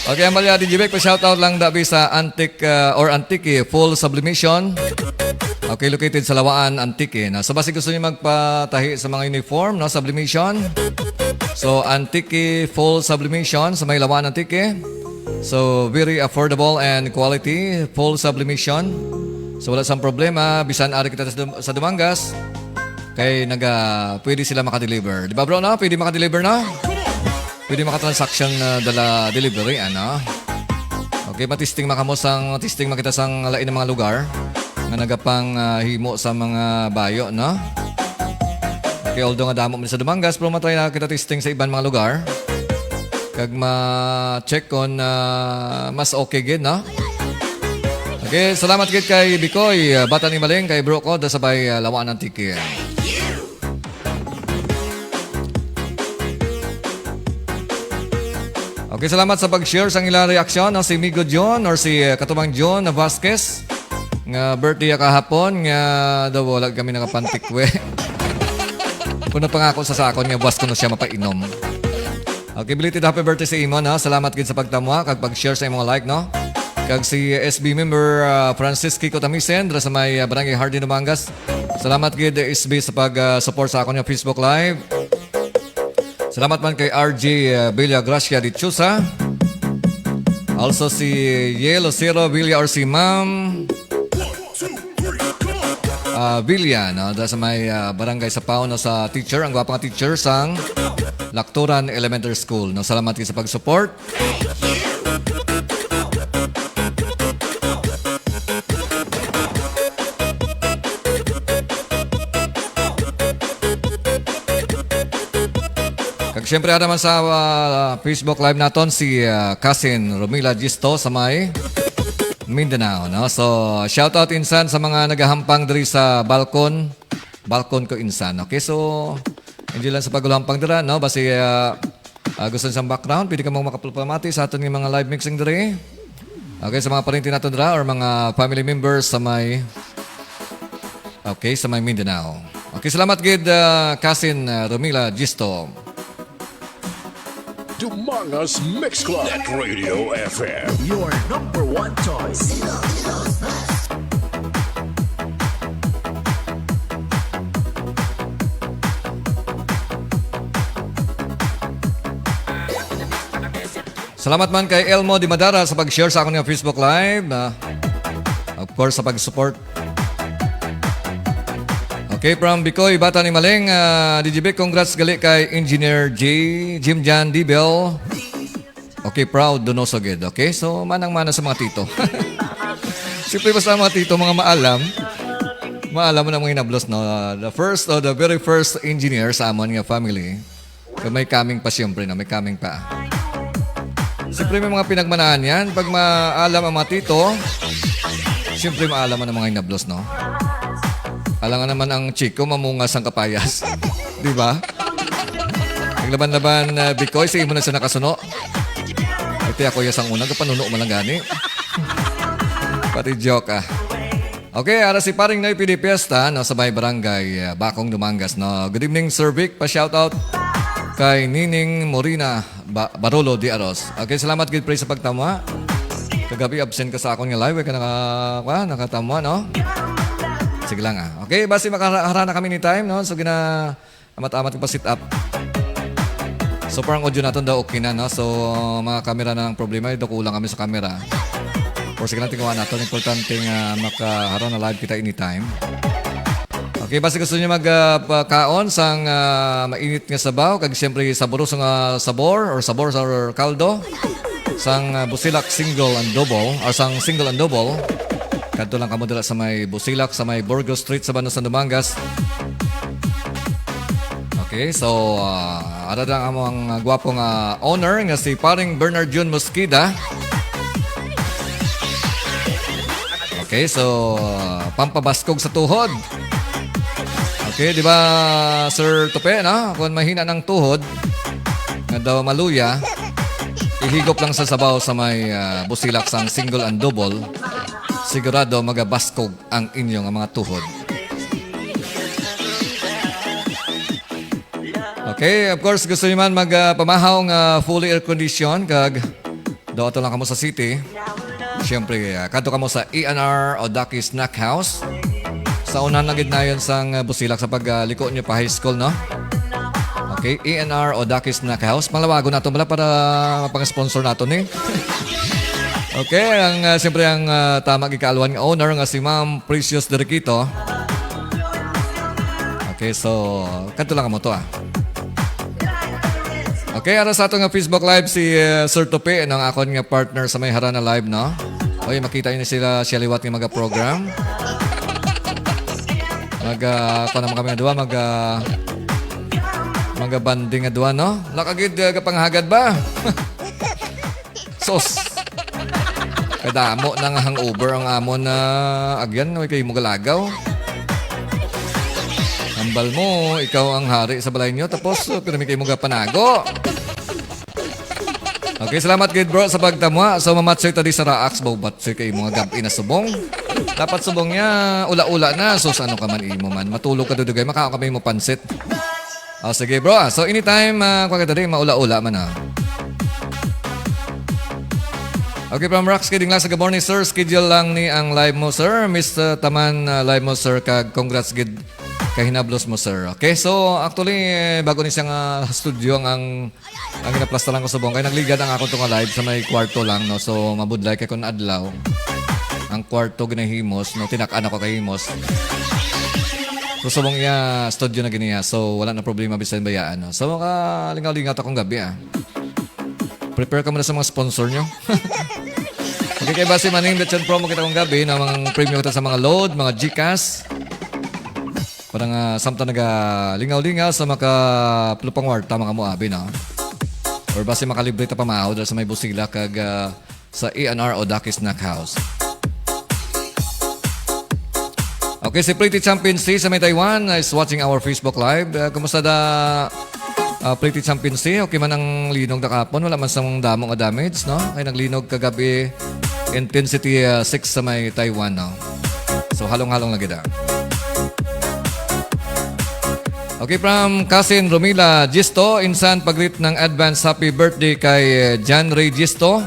Okay, Amalia DJBek, pa-shoutout lang dabi sa Antique Full Sublimation. Okay, located sa Lawaan, Antique. No? So, basi gusto niyo magpatahi sa mga uniform, no? Sublimation. So, Antique Full Sublimation sa may Lawaan, Antique. So, very affordable and quality. Full sublimation. So, wala sang problema. Bisan ari kita sa Dumangas. Kay pwede sila makadeliver. Di ba bro, no? Pwede makadeliver, no? Pwede makatransaction dala delivery, ano? Okay, matisting matisting makita sang lain ng mga lugar nga nagapang himo sa mga bayo, no? Okay, although nga damo man sa Dumangas, pero matry na kita testing sa ibang mga lugar. Kag ma-check on mas okay gid, no? Okay, salamat gid kay Bikoy, bata ni Maling, kay bro ko da sabay Lawaan ng Tiki. Okay, salamat sa pag-share sa ilang reaksyon, no? Si Migo John or si Katumang John na Vasquez nga birthday kahapon nga daw wala kami nakapantikwe. Kung napangako sa sakon nga buwas ko na siya mapainom. Okay, belated happy birthday sa imo, no? Salamat gid sa pagtamwa kag pag-share sa imong like, no? Kag si SB member Francis Kiko Tamisen dra sa may Barangay Hardin, Dumangas. Salamat gid SB sa pag-support sa akon nga Facebook Live. Salamat man kay RJ Villa Gracia de Chusa. Also si Yelo Cero Villa or si Ma'am Villa, no? Dahil sa may barangay sa Pao, no? Sa teacher, ang gwapang teacher sang Lacturan Elementary School. No? Salamat kayo sa pag-support. Siyempre, naman sa Facebook Live naton si Cousin Romila Gisto sa may Mindanao. No? So, shoutout insan sa mga nagahampang diri sa balkon. Balkon ko insan. Okay, so, hindi lang sa pagulampang dira, no? Basi gusto sa background, pwede ka mong makapulpamati sa aton ng mga live mixing diri. Okay, sa mga parinti natin dira or mga family members sa may Mindanao. Okay, salamat gid Cousin Romila Gisto. Dumangas Mix Club Net Radio FM. Your number one choice. Salamat man kay Elmo Di Madara sa pag-share sa akin ng Facebook Live. Of course, sa pag-support. Okay, from Bikoy, bata ni Maling, DJB, congrats gali kay Engineer Jim Jan Dibel. Okay, proud, Donoso gid. Okay, so manang-mana sa mga tito. Siyempre basta mga tito, mga maalam mo na mga inablos, no? The very first engineer sa amon nga family. May coming pa siyempre, no? May coming pa. Siyempre may mga pinagmanahan yan. Pag maalam ang mga tito, siyempre maalam mo ng mga inablos, no? Alangan naman ang chiko, mamungas ang kapayas. Di ba? Naglaban-laban Bikoy, sige mo na siya nakasuno. Ito ako yasang unang, kapanuno mo lang gani. Pati joke, ah. Okay, ara si paring Noy Pidi Fiesta, no, sa may barangay Bakong, Dumangas. No. Good evening, Sir Vic. Pa-shoutout kay Nining Morina Barolo Di Aros. Okay, salamat gid praise sa pagtama. Kagabi absent ka sa akong nga live, ka nakatama, no? Sige lang, ah. Okay, basi makaharana kami ni time, no? So, amat-amat yung pa-sit up. So, parang audio natin daw okay na, no? So, mga camera na ang problema. Ito kulang kami sa camera. Or sige lang, tingnan natin. Importante makaharana na live kita anytime. Okay, basi gusto niyo magkaon sang mainit nga sabaw. Kag siyempre, sabor sa sabor or sabor sa kaldo. Sang busilak single and double. Or sang single and double. Kadto lang kamo dira sa may Busilak, sa may Burgos Street sa Banos, Dumangas. Okay, so ara lang ang gwapong owner nga si paring Bernard June Mosqueda. Okay, so pampabaskog sa tuhod. Okay, di ba Sir Tope, no? Kung mahina ng tuhod, nga daw maluya, ihigop lang sa sabaw sa may busilak sang single and double, sigurado magabaskog ang inyong mga tuhod. Okay, of course, gusto niyo man magpamahaw ng fully air condition, kag daw ito lang kamo sa city. Siyempre, kanto kamo sa ENR o Ducky Snack House. Sa unahan lang na yun sang busilak sa pagliko nyo pa high school, no? Okay, ENR o Ducky Snack House. Panglawago nato bala para mapang-sponsor nato ni. Okay, siyempre ang tamang ikaalwan ng owner nga si Ma'am Precious Derikito. Okay, so kanto lang mo to Okay, ara sa ato nga Facebook Live si Sir Tope ng akon nga partner sa may harana live, no? Okay, makita niyo sila siya liwat nga maga-program. Ako naman kami nga duwa, banding nga duwa, no? Lakagid kapanghagad ba? Sos. Kadamo nang hangover ang amon na agyan, may kayo mo galagaw. Hambal mo, ikaw ang hari sa balay nyo, tapos pinami kayo mo panago. Okay, salamat kid bro sa pagtamwa. So mamatsoy tadi sa Raax, bawbatsoy kayo mga gabi na subong. Dapat subong niya, ula-ula na. So ano ka man imo man, matulog ka dudugay, makaka kami mo pansit. Sige bro, so anytime, kung ka tadi, maula-ula man Okay, from Rocks, kidding lang sa good morning sir. Schedule lang ni ang live mo sir. Miss Taman live mo sir, kag congrats gid kahinablos mo sir. Okay, so actually bago ni siyang studio ang ginaplastaran ko sa bong kay nagligad ang ako tong live sa may kwarto lang, no. So mabudlay kay kun adlaw ang kwarto ginahimos, no, tinak-an ako kay himos. So subong niya studio na giniya, so wala na problema bisan bayaan, no. So lingaw-lingaw akong gabi Prepare ka muna sa mga sponsor nyo. Okay, kay base maning Betchan promo kita kong gabi na mga premium kita sa mga load, mga Gcash. Parang samta lingaw-lingaw sa makapulupang warta mga muabi, no? Or base makalibre ta pamahaw dahil sa may busila kag sa ENR o Ducky Snack House. Okay, si Pretty Champion C sa may Taiwan is watching our Facebook Live. Kumusta Pretty Champion C? Okay man ang linog na kapon. Wala man sa mga damong damage, no? Kaya naglinog kagabi intensity 6 sa may Taiwan, no? So halong-halong lagi Okay, from cousin Romila Gisto, insan paglit ng advance happy birthday kay John Ray Gisto.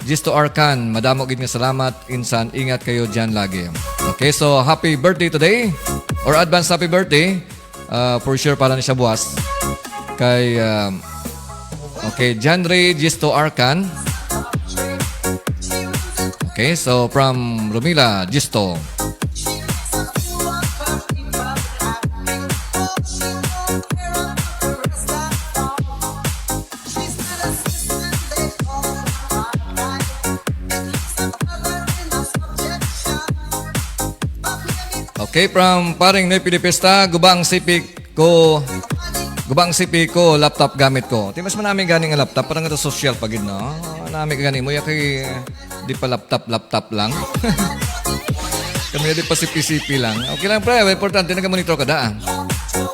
Gisto Arcan, madamo gid nga salamat, insan, ingat kayo dyan lagi. Okay, so happy birthday today, or advance happy birthday, for sure para ni siya buwas. Kay, John Ray Gisto Arcan. Okay, so from Romila Gisto. Okay, from paring Noy Pilipista, gubang sipi ko, laptop gamit ko. Timas mo namin ganing nga laptop, parang ito social pagid, no? Namin ganing mo, kay di pa laptop lang. Kami di pa sipi-sipi lang. Okay lang pre, importante nag-monitor ka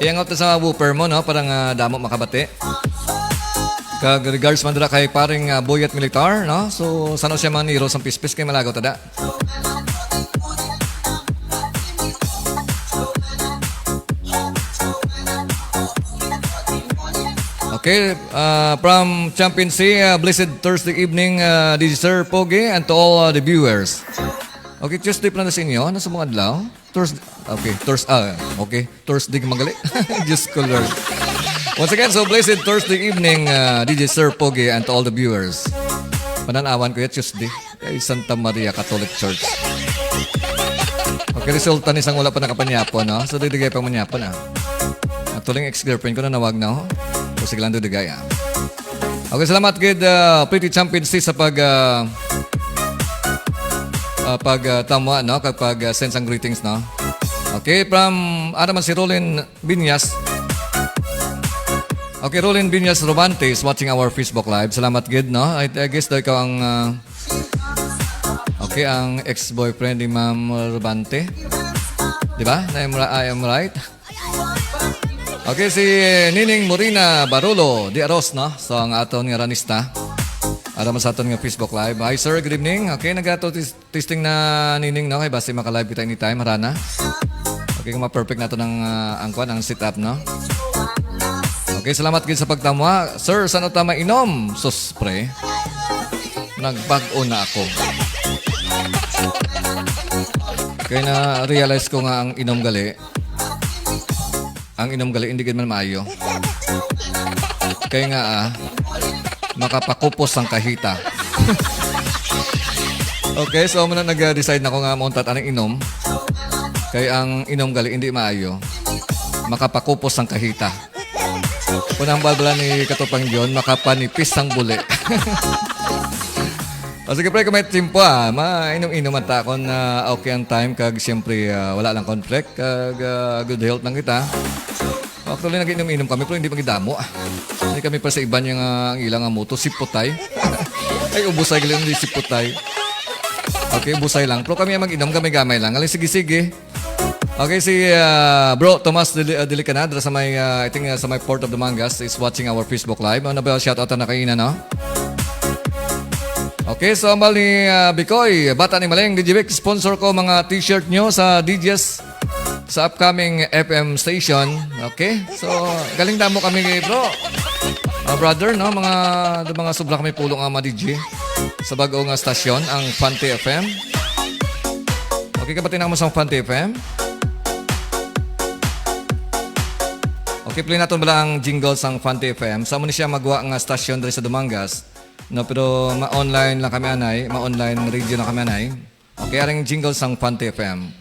Iyangot sa woofer mo, no? Parang damo makabate. Kag regards man dala kay paring Boyat Militar, no? So, sano siya man hero sa pispis kay malagaw tada. Okay, from Champion C, blessed Thursday evening, this is Sir Pogi and to all the viewers. Okay, Tuesday pala na sa inyo, nasa mga adlaw? Thursday, Thursday magali. Diyos ko Lord. Once again, so blessed Thursday evening, DJ Sir Pogi and to all the viewers. Pananawan ko Tuesday, kay Santa Maria Catholic Church. Okay, resulta ni isang wala pa nakapanyapon, no? So, didigay pa manyapon, Actually, ex-girlfriend ko na nawag na, So, sige lang doon Okay, salamat kid Pretty Champion C sa pagtamwa, no? Kapag send ang greetings, no? Okay, from naman si Rolin Binyas. Okay, Rolin Binyas Robante is watching our Facebook Live. Salamat kid, no? I guess daw ikaw ang Okay, ang ex-boyfriend ni Ma'am Rabante. Di ba? I am right. Okay, si Nining Morina Barolo, di Aros, no? So, ang aton nga ranista. Aram sa aton nga Facebook Live. Hi, sir. Good evening. Okay, nag-testing na Nining, no? Kaya basta maka-live kita anytime. Harana. Okay, kung ma-perfect na ito ng angkwan, ang sit-up, no? Okay, salamat din sa pagtamwa. Sir, saan ito mainom? Sus, pre. Nagbago na ako. Kaya na-realize ko nga ang inom gali. Ang inom gali, hindi man maayo. Kaya nga makapakupos ang kahita. Okay, so muna nag-decide na ko nga mauntat anong inom. Kaya ang inom gali, hindi maayo. Makapakupos ang kahita. Unang balbala ni Katupang John, makapanipis ang buli. O sige pre, kung may timpo mainom-inom at akon na okay ang time kag siyempre wala lang conflict kag good health lang kita. Actually nag-inom-inom kami pero hindi magidamo. Hindi kami pa sa iba niya ang ilang moto, sipotay. Ay ubusay galing hindi sipotay. Okay, ubusay lang. Pero kami mag-inom gamay-gamay lang. Alin sige. Okay, si bro Tomas Dilicana sa may I think sa may Port of the Mangas is watching our Facebook Live. Ano ba shout out na kaina, no? Okay, so ambal ni Bikoy, Bata ni Maleng, DJVIC, sponsor ko mga t-shirt nyo sa DJs sa upcoming FM station. Okay, so galing damo kami bro. Brother, no? Mga sobra kami pulong ang mga DJ sa bagong stasyon, ang Fante FM. Okay, kapatin mo sa Fante FM. Okay, play natin bala ang jingle sa Fante FM. Sa muna siya magawa ng stasyon dito sa Dumangas. No, pero ma-online lang kami anay, ma-online radio lang kami anay. Okay, aring jingle sang Fante FM.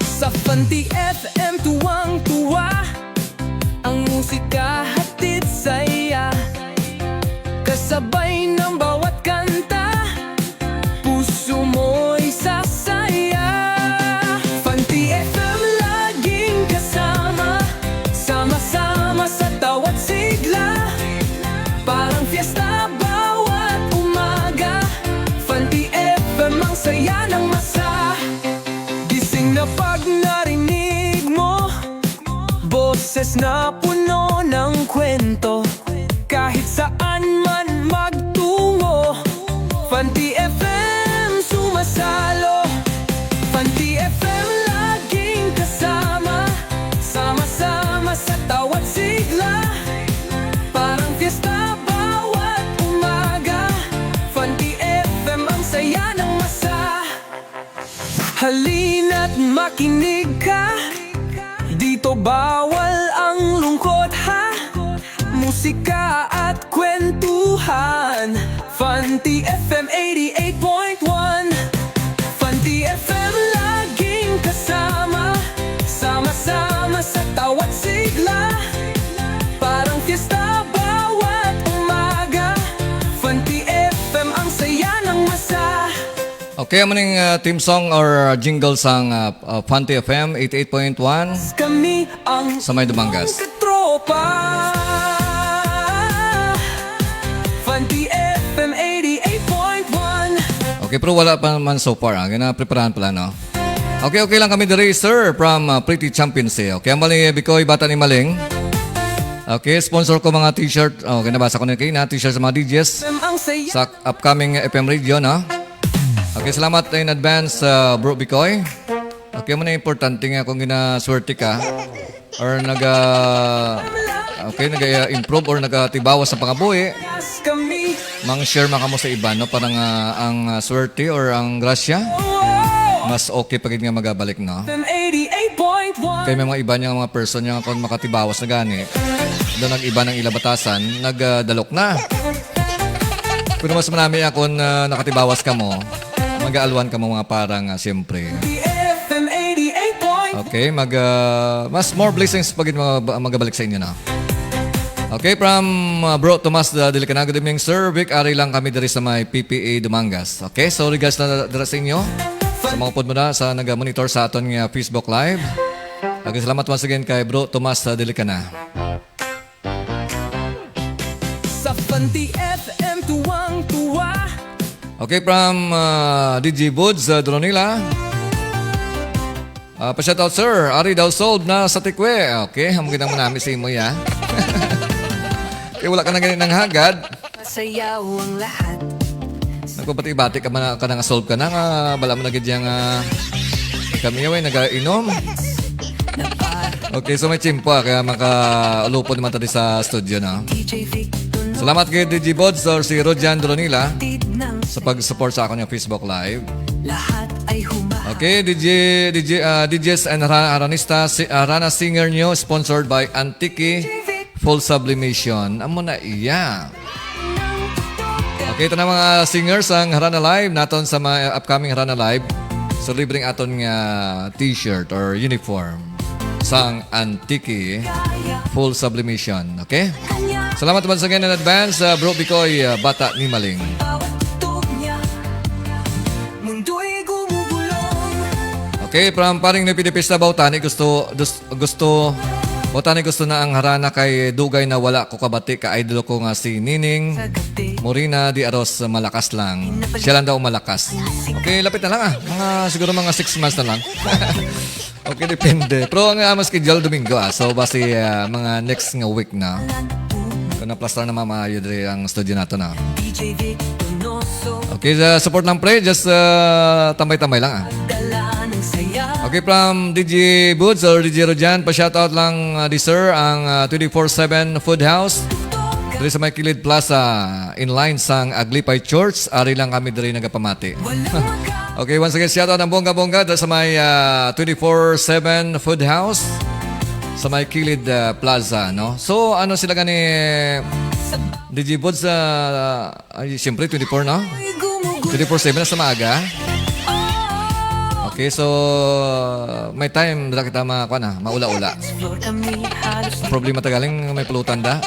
Sa Fante FM tuwang-tuwa, ang musika hatid saya, kasabay ng bawat kanta, puso mo'y sasaya. Fante FM laging kasama, sama-sama sa tawat sigla, parang fiesta bawat umaga. Fante FM ang saya ng masa. Gising na pag narinig mo, boses na puno ng kwento, kahit saan man magtungo, Fante FM sumasalo. Fante FM laging kasama, sama-sama sa tawat sigla, parang fiesta bawat umaga. Fante FM ang saya ng masa. Halina't makinig ka, dito bawal ang lungkot ha, musika at kwentuhan. Fante FM 88.1, Fante FM laging kasama, sama-sama sa tawat sigla, parang fiesta bawat umaga. Fante FM ang saya ng masa. Okay, maning team song or jingle sang Fante FM 88.1 Kami ang sa may Dumangas. katropa. Fante FM 88.1. Okay, pero wala pa man so far. Gina-preparahan pala, no? Okay lang kami diri, sir, from Pretty Champions. Okay, ang mali Bikoy, Bata ni Maling. Okay, sponsor ko mga t-shirt. Okay, nabasa ko na kayo na t-shirt sa mga DJs Ang saya. sa upcoming FM radio, no? Okay, salamat in advance, bro Bikoy. Okay, mo na importante nga kung ginaswerte ka or nag-improve or nagatibawas sa pangabuhi. Kami. Mang-share man kamo sa iba, no? Parang ang swerte or ang grasya, mas okay pag nga magabalik, no? FM 88.1. Kaya may mga iba niya mga person niya kung makatibawas na gani. Doon nag-iba ng ilabatasan, nagdalok na. Kung mas marami ako nakatibawas ka mo, mag-aalwan ka mo mga parang siyempre. FM 88.1. Okay, mas more blessings pag magabalik sa inyo na. Okay, from bro Tomas Dilicana, good evening sir. Vic, ari lang kami dari sa may PPA Dumangas. Okay, so regards na dara sa inyo. Sa mga pod mo na sa nag-monitor sa aton nga Facebook Live. Okay, salamat once again kay bro Tomas Dilicana. Sa Fanti FM tuwang-tuwa. Okay, from DJ Woods, Dronila. Pa-shoutout, sir. Ari daw sold na sa Tikwe. Okay, hamugin naman namin sa imo, ya. Okay, wala ka na ganit ng hagad. Masayaw ang lahat. Nagpapati-bati ka na nga solve ka na nga. Bala mo na gid yang kami yun, nag-inom. Okay, so may chimpo kaya makaulupon naman tayo sa studio na. DJ Vic Donoso. Salamat kay DJ Bods or si Rodjan Dronila sa pag-support sa akin yung Facebook Live. Lahat ay humahal. Okay, DJs and Aranista, Rana Singer nyo, sponsored by Antiki Full Sublimation. Amo na iya. Okay, ito na mga singers ang Harana Live naton sa mga upcoming Harana Live. So, libreng aton nga t-shirt or uniform sang Antiki Full Sublimation. Okay? Salamat once again in advance, Bro Bikoy, Bata ni Maling. Okay, from paring Nipidipis na Bautani, gusto Bautani gusto na ang harana kay Dugay na wala ko kabati ka idol ko nga si Nining Morina di Aros malakas lang. Siya lang daw malakas. Okay, lapit na lang siguro mga 6 months na lang. Okay, depende. Pero ang schedule Domingo So basi mga next nga week na. Kung na-plus na mamayo diri ang studio nato na. DJ Vic Donoso. Okay, support lang pre. Just tambay-tambay lang Okay, from DJ Boots or DJ Rojan, pa-shoutout lang di sir ang 24/7 Food House. Diri sa may Kilid Plaza, in line sang Aglipay Church. Ari lang kami diri nagapamati. Okay, once again, shoutout ang bongga-bongga diri sa may 24/7 Food House sa may Kilid Plaza, no? So, ano sila gani DJ Boots siyempre 24, no? 24/7 na sa maaga. Okay, so may time dala kita maula-ula. Ang problema tagaling may pulutan da.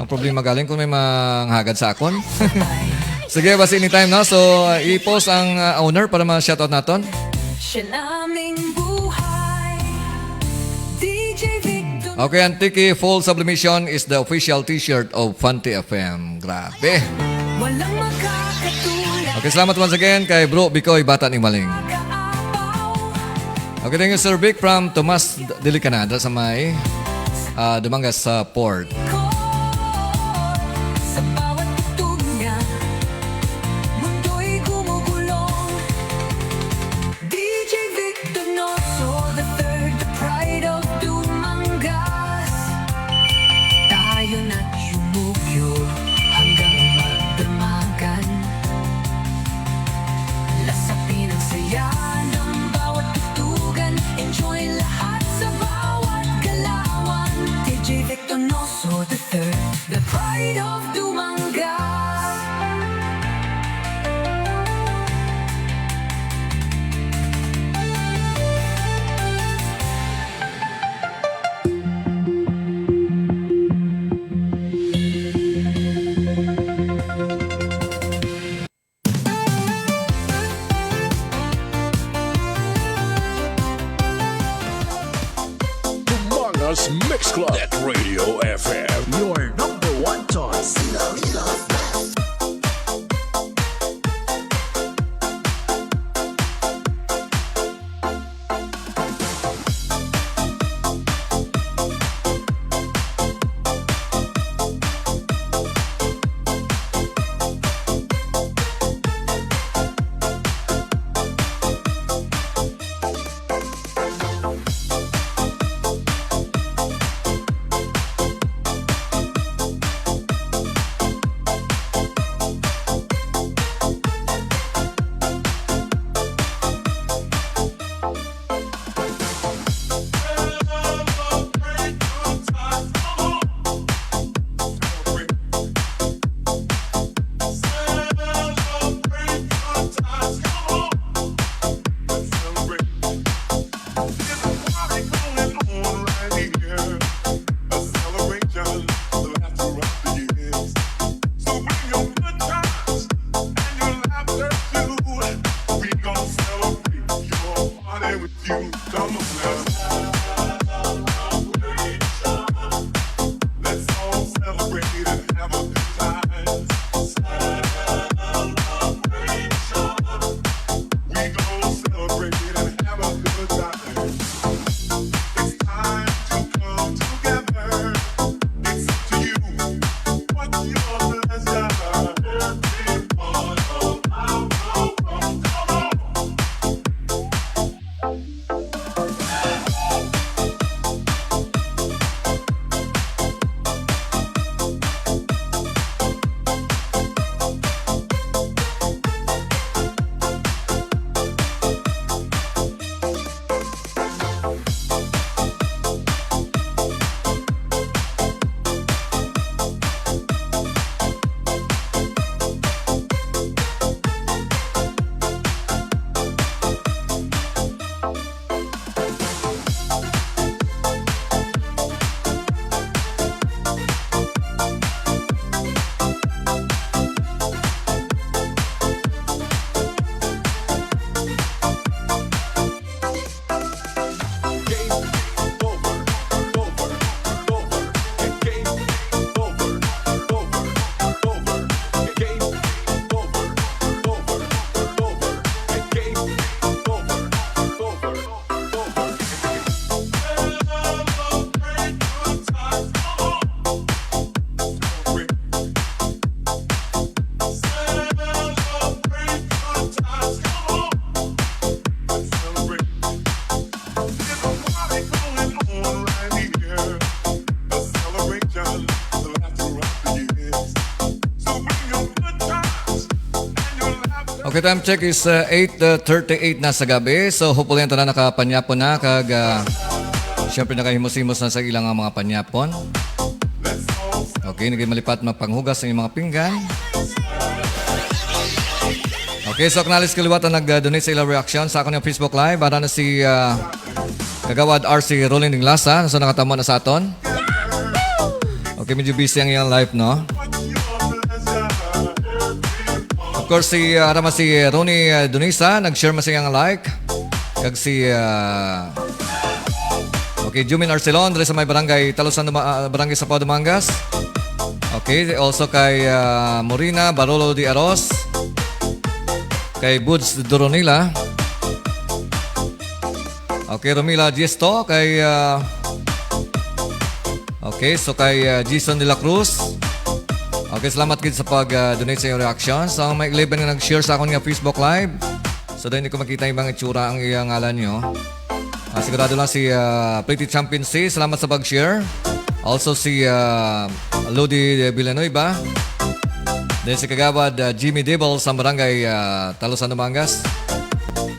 Ang problema galing kung may manghagad sa akon. Sige, basta anytime no. So i-post ang owner para ma-shoutout naton. Okay, Antiki Full Sublimation is the official t-shirt of Fanti FM. Grabe. Okay, salamat once again kay Bro Bikoy, Bata ni Maling. Okay, thank you Sir Vic from Tomas Dili Canada sa may Dumangas sa Port. DJ Vic Donoso the third, the pride of Dumangas. Tayo na't yumugyo hanggang magdamagan. Lasapin ang saya ng bawat tutugan. Enjoy lahat sa bawat galawan. DJ Vic Donoso the third, the pride of Dumangas. Mangas Mix Club. Net Radio FM. Your number one choice. Let's all celebrate and have a good time check is 8:38 na sa gabi. So hopefully ang tanan nakapanyapon na kag syempre nakahimos-himos na sa ilang mga panyapon. Okay, naging malipat magpanghugas ng mga pinggan. Okay, so kanalis kaliwatan nag-donate sa ilang reaction sa akong Facebook Live. Para na si Kagawad RC Rolling ng Lasa. So nakatamo na sa aton. Okay, medyo busy ang iyang live, no? Of course, si Ronnie Dunisa, nag-share mo siyang like. Kag si okay, Jumin Arcelon, dali sa may barangay Talusan, barangay Sapao Dumangas. Okay, also kay Morina Barolo de Aros. Kay Buds Doronila. Okay, Romila Gesto. Kay okay, so kay Jason de la Cruz. Okay, salamat kid sa pag-donate sa iyong reaction. So, may 11 na nag-share sa akong Facebook Live. So, dahil hindi ko makita yung mga itsura ang iyang ngalan nyo. Sigurado lang si Pretty Champion C. Salamat sa pag-share. Also si Lodi Villanueva. Then si Kagawad Jimmy Dibble sa barangay Talusan Dumangas.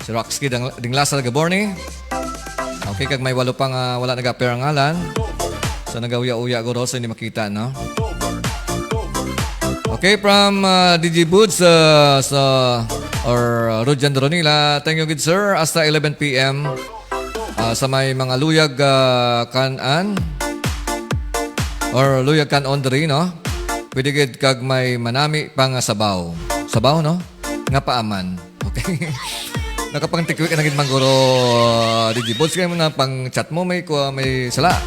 Si Roxky Dinglasa Gaborni. Okay, kag may 8 pang wala nag-appear ang ngalan. So nagawiya-uya ko so hindi makita, no? Okay, from DJ Boots or Rodjan Dronila. Thank you, good sir. Hasta 11 p.m. Sa may mga luyag kanan or luyag kanon diri, no? Pwede gid kag may manami pang sabaw. Sabaw, no? Nga paaman. Okay. Nakapangtikwik na gid mangguro DJ Boots kay mo na pang chat mo may sala.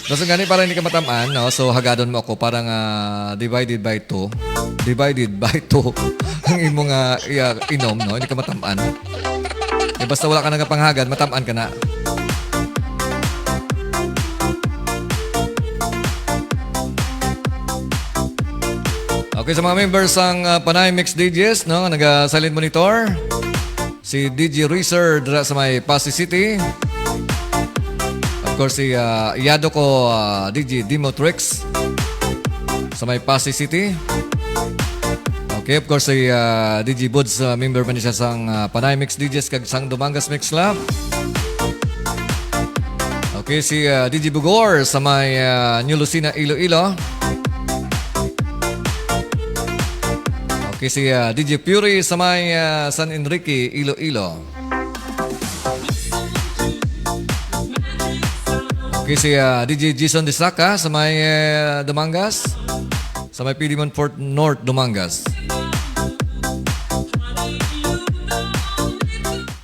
So gani para hindi ka matamaan, no? So hagadon mo ako parang divided by 2. Divided by 2 ang imong inom, no? Hindi ka matamaan. Basta wala ka nang panghagad, matamaan ka na. Okay, sa mga members ng Panay Mix DJs, no? Nag-silent monitor. Si DJ Racer dira sa may Pasig City. Of course, si iyado ko DJ Dimotrix sa may Pasig City. Okay, of course, si DJ Buds, member pa niya sa Panay Mix DJs kag sang Dumangas Mix Club. Okay, si DJ Bugor sa may New Lucena, Iloilo. Okay, si DJ Fury sa may San Enrique, Iloilo. Okay, si DJ Jason Disaka sa may Dumangas. Sa may Pilimon Fort North, Dumangas.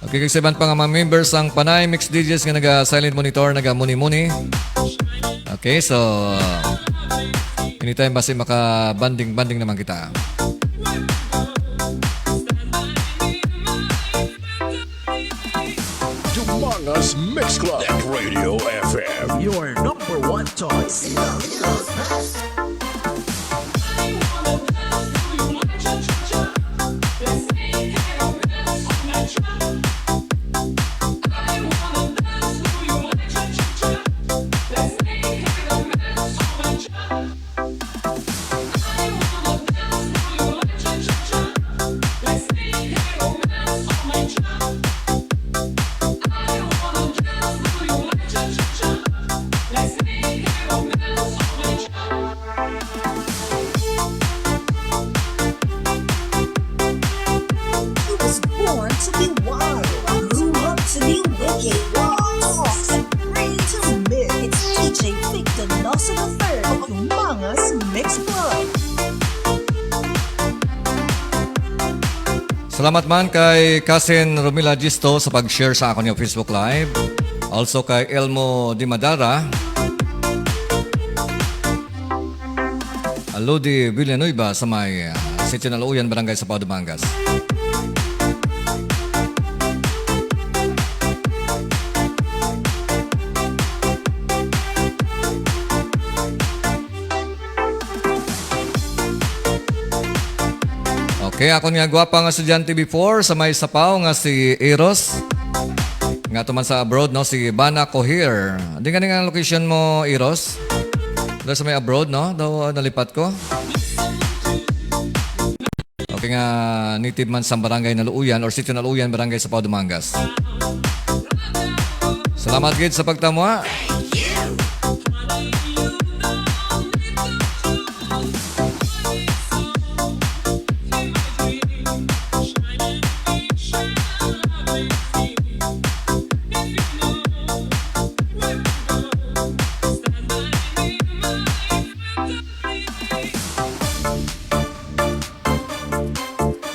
Okay, kag pa nga mga members ang Panay Mix DJs nga naga-silent monitor, naga-muni-muni. Okay, so anytime basi maka-banding-banding naman kita. Dumangas Mix Club Radio FM. Your number one choice. Salamat man kay Cousin Romila Gisto sa pag-share sa akin yung Facebook Live. Also kay Elmo Di Madara. Lodi Villanueva sa may Sitio na Lauyan, Barangay Sapao Dumangas. Okay, ako nga gwapa nga estudyante before sa may Sapao nga si Eros. Nga tuman sa abroad, no? Si Bana Kohir. Di nga nga location mo, Eros? Doon sa may abroad, no? Daw nalipat ko. native man sa barangay Naluuyan or Sitio Naluuyan, barangay sa Pao Dumangas. Salamat gid sa pagtamwa.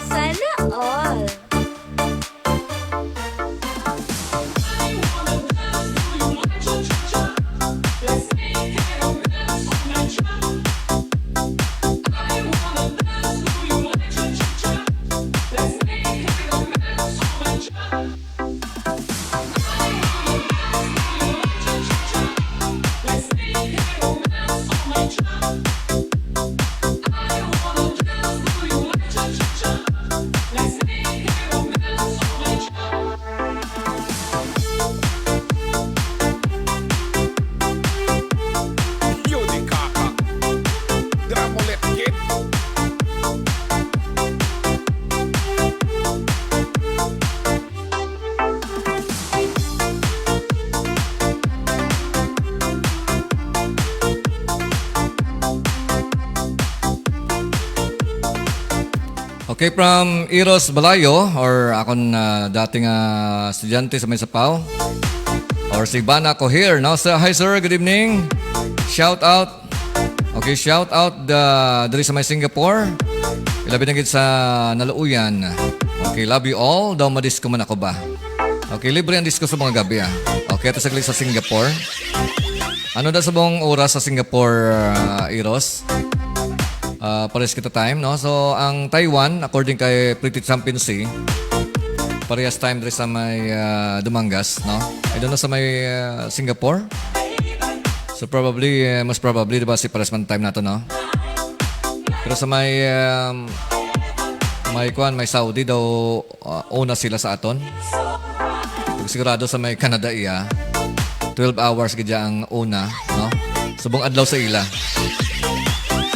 Sana all. You the caca. Grab mo left kid. Okay, from Eros Balayo or akong dating estudyante sa may Sapaw or si Bana Coher. No? So, hi sir, good evening. Shout out. Okay, shout out diri sa may Singapore. Ilabi na gid sa Naluuyan. Okay, love you all. Daw madisco man ako ba? Okay, libre ang disco sa mga gabi. Okay, ito saglit sa Singapore. Ano daw sa buong oras sa Singapore, Eros? Pares kita time, no? So, ang Taiwan, according kay Pretty Championship, parehas time dito sa may Dumangas, no? I don't know sa may Singapore. So, probably, most probably, diba si pares man time nato, no? Pero sa may may Saudi daw, una sila sa aton. Sigurado sa may Canada 12 hours gidya ang una, no? Subong adlaw sa ila.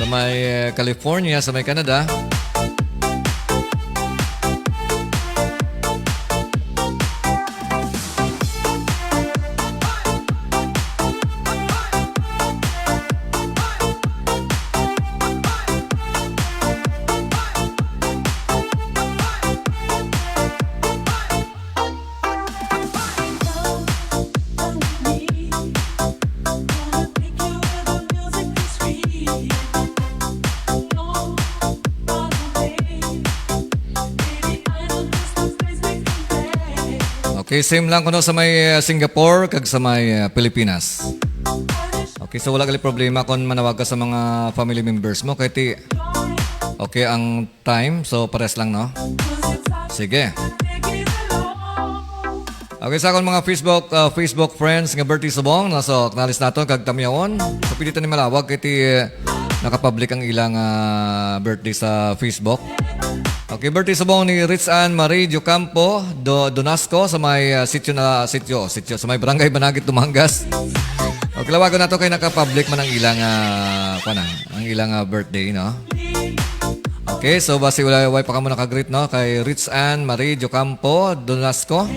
Sa may California, sa may Canada. Okay, same lang kuno sa may Singapore kag sa may Pilipinas. Okay, so wala gali problema kung manawag ka sa mga family members mo kay ti okay ang time, so pares lang, no? Sige. Okay, sa akong mga Facebook friends nga birthday subong, so acknowledge nato kag tamyawon. So pilitan ni malawag kay ti nakapublic ang ilang birthday sa Facebook. Okay, birthday subong ni Rich Ann Marie Diocampo Donoso sa may sitio sa may barangay Banagit, Dumangas. Okay, lawagon nato kay naka-public man ang ilang ang ilang birthday, no? Okay, so basi wala pa ka mo naka-greet, no? Kay Rich Ann Marie Diocampo Donoso.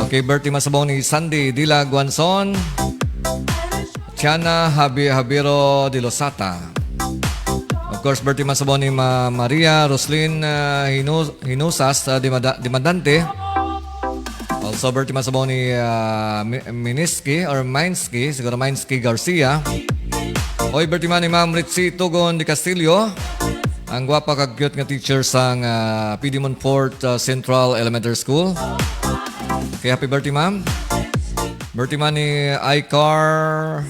Okay, birthday man subong ni Sandy Dila Guanzon, Tiana Habiro de Losata. Of course, birthday man sabon ni Maria Roslyn Hinusas Dimandante. Also, birthday man sabon ni Minsky siguro Minsky Garcia. Oy, birthday man ni Ma'am Ritzy Tugon de Castillo. Ang gwapa kag cute nga teacher sang PD Monfort Central Elementary School. Okay, happy birthday, ma'am. Birthday man ni Icar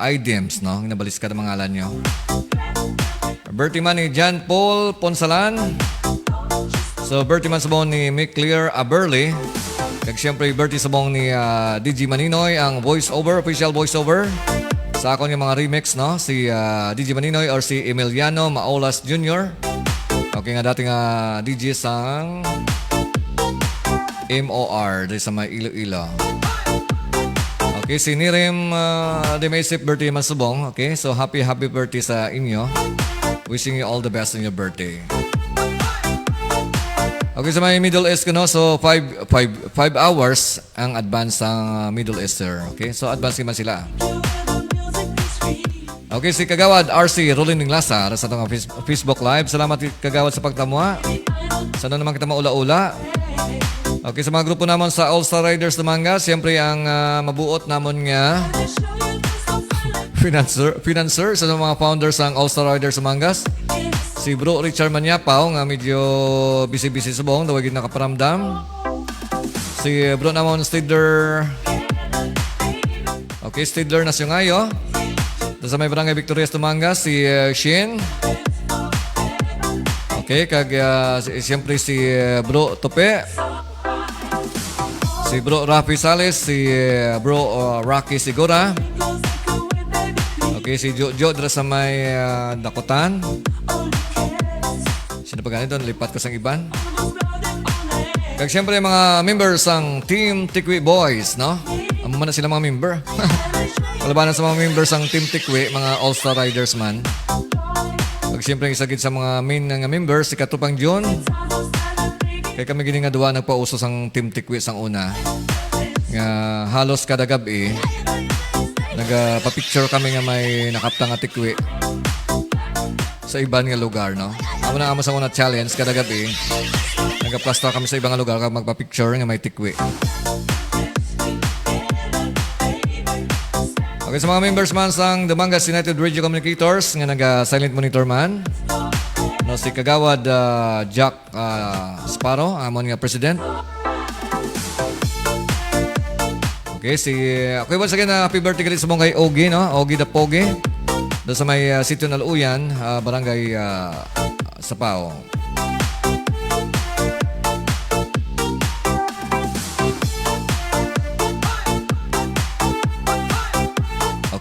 Idems, no? Nabalis ka ng mga alan nyo. Birthday man ni John Paul Ponsalan. So, birthday man sabong ni Mick-Clear Aberle. Kag siyempre, birthday sabong ni DJ Maninoy, ang official voiceover. Sa akon yung mga remix, no? Si DJ Maninoy or si Emiliano Maolas Jr. Okay nga dating DJ sang MOR dahil sa may Iloilo. Okay, si Nirem Demasip birthday man subong. Okay, so happy birthday sa inyo. Wishing you all the best on your birthday. Okay, sa mga Middle East ko, no? So, 5 hours ang advance ng Middle Easter. Okay, so advance naman sila. Okay, si Kagawad RC Rolling ng Lasa sa itong Facebook Live. Salamat Kagawad sa pagtamwa. Sana naman kita maula-ula. Okay, sa mga grupo naman sa All-Star Riders Dumangas, siyempre ang mabuot namon nga financer sa mga founders ng All-Star Riders Dumangas. Si Bro Richard Manyapaw nga medyo busy-busy subong, dawagin nakaparamdam. Si Bro naman Stidler. Okay, Stidler na siya ngayo. Sa may barangay Victorias Dumangas, si Shin. Okay, siyempre si Bro Tope. Si Bro Rafi Sales, si Bro Rocky Sigura. Okay, si Jojo dira sa may Dakotan. Sino pa ganito? Lipat ko sa iban. Kag siyempre mga members ng Team Tikwi Boys, no? Amo man na sila mga member. Kalabanan sa mga members ng Team Tikwi, mga All-Star Riders man. Kag siyempre isagid sa mga main nga members, si Katupang John. Kaya kami gini nga duwa nagpauso sang Team Tikwi sang una. Nga halos kada gabi nagpa-picture kami nga may nakapta nga tikwi sa iban nga lugar, no? Amo na sa una challenge kada gabi. Nagpa-plaster kami sa ibang lugar kag magpa-picture nga may tikwi. Okay, sa mga members man sang Dumangas United Radio Communicators nga nag-silent monitor man. No, si Kagawad Jack Sparrow, amon nga president. Okay, okay, once again, happy birthday kalit sa mong kay Ogie, no? Ogie the Pogi. Doon sa may Sitio Naluyan, barangay Sapao.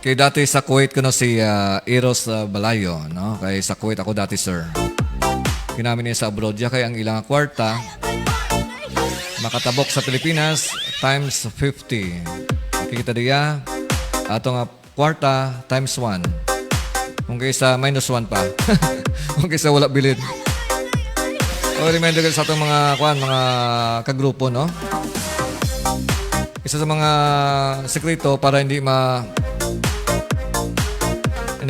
Okay, dati sa Kuwait ko no si Eros Balayo, no? Kaya sa Kuwait ako dati, sir. Kinamin niya sa abroad kaya ang ilang kwarta makatabok sa Pilipinas times 50. Kikita diya atong kwarta times 1. Kung kaysa minus 1 pa. Kung kaysa wala bilid. O reminder sa atong mga kagrupo, no? Isa sa mga sekreto para hindi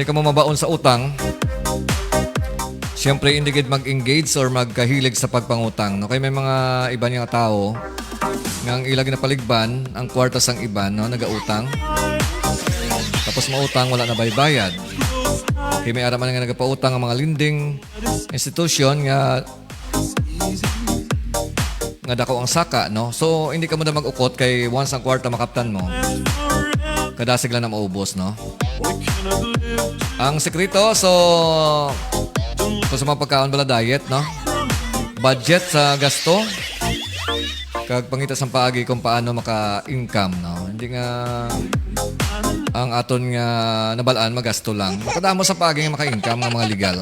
ka mo mabaon sa utang. Siyempre, hindi gid mag-engage or magkahilig sa pagpangutang. No? Kaya may mga iba niyang tao nga ang ilag na paligban, ang kwartas ang iban, no? Nagautang. Tapos mautang, wala na baybayad. Kaya may araman nga nagapautang ang mga lending institution nga dako ang saka, no? So, hindi ka mo na mag-ukot kay once ang kwarta makaptan mo, kadasig lang na maubos, no? Ang sekreto, sa mga pagkaon bala diet, no? Budget sa gasto. Kag pangita sa paagi kung paano maka-income, no? Hindi nga ang aton nga nabalaan magasto lang. Makadamo sa paagi nga maka-income nga mga legal.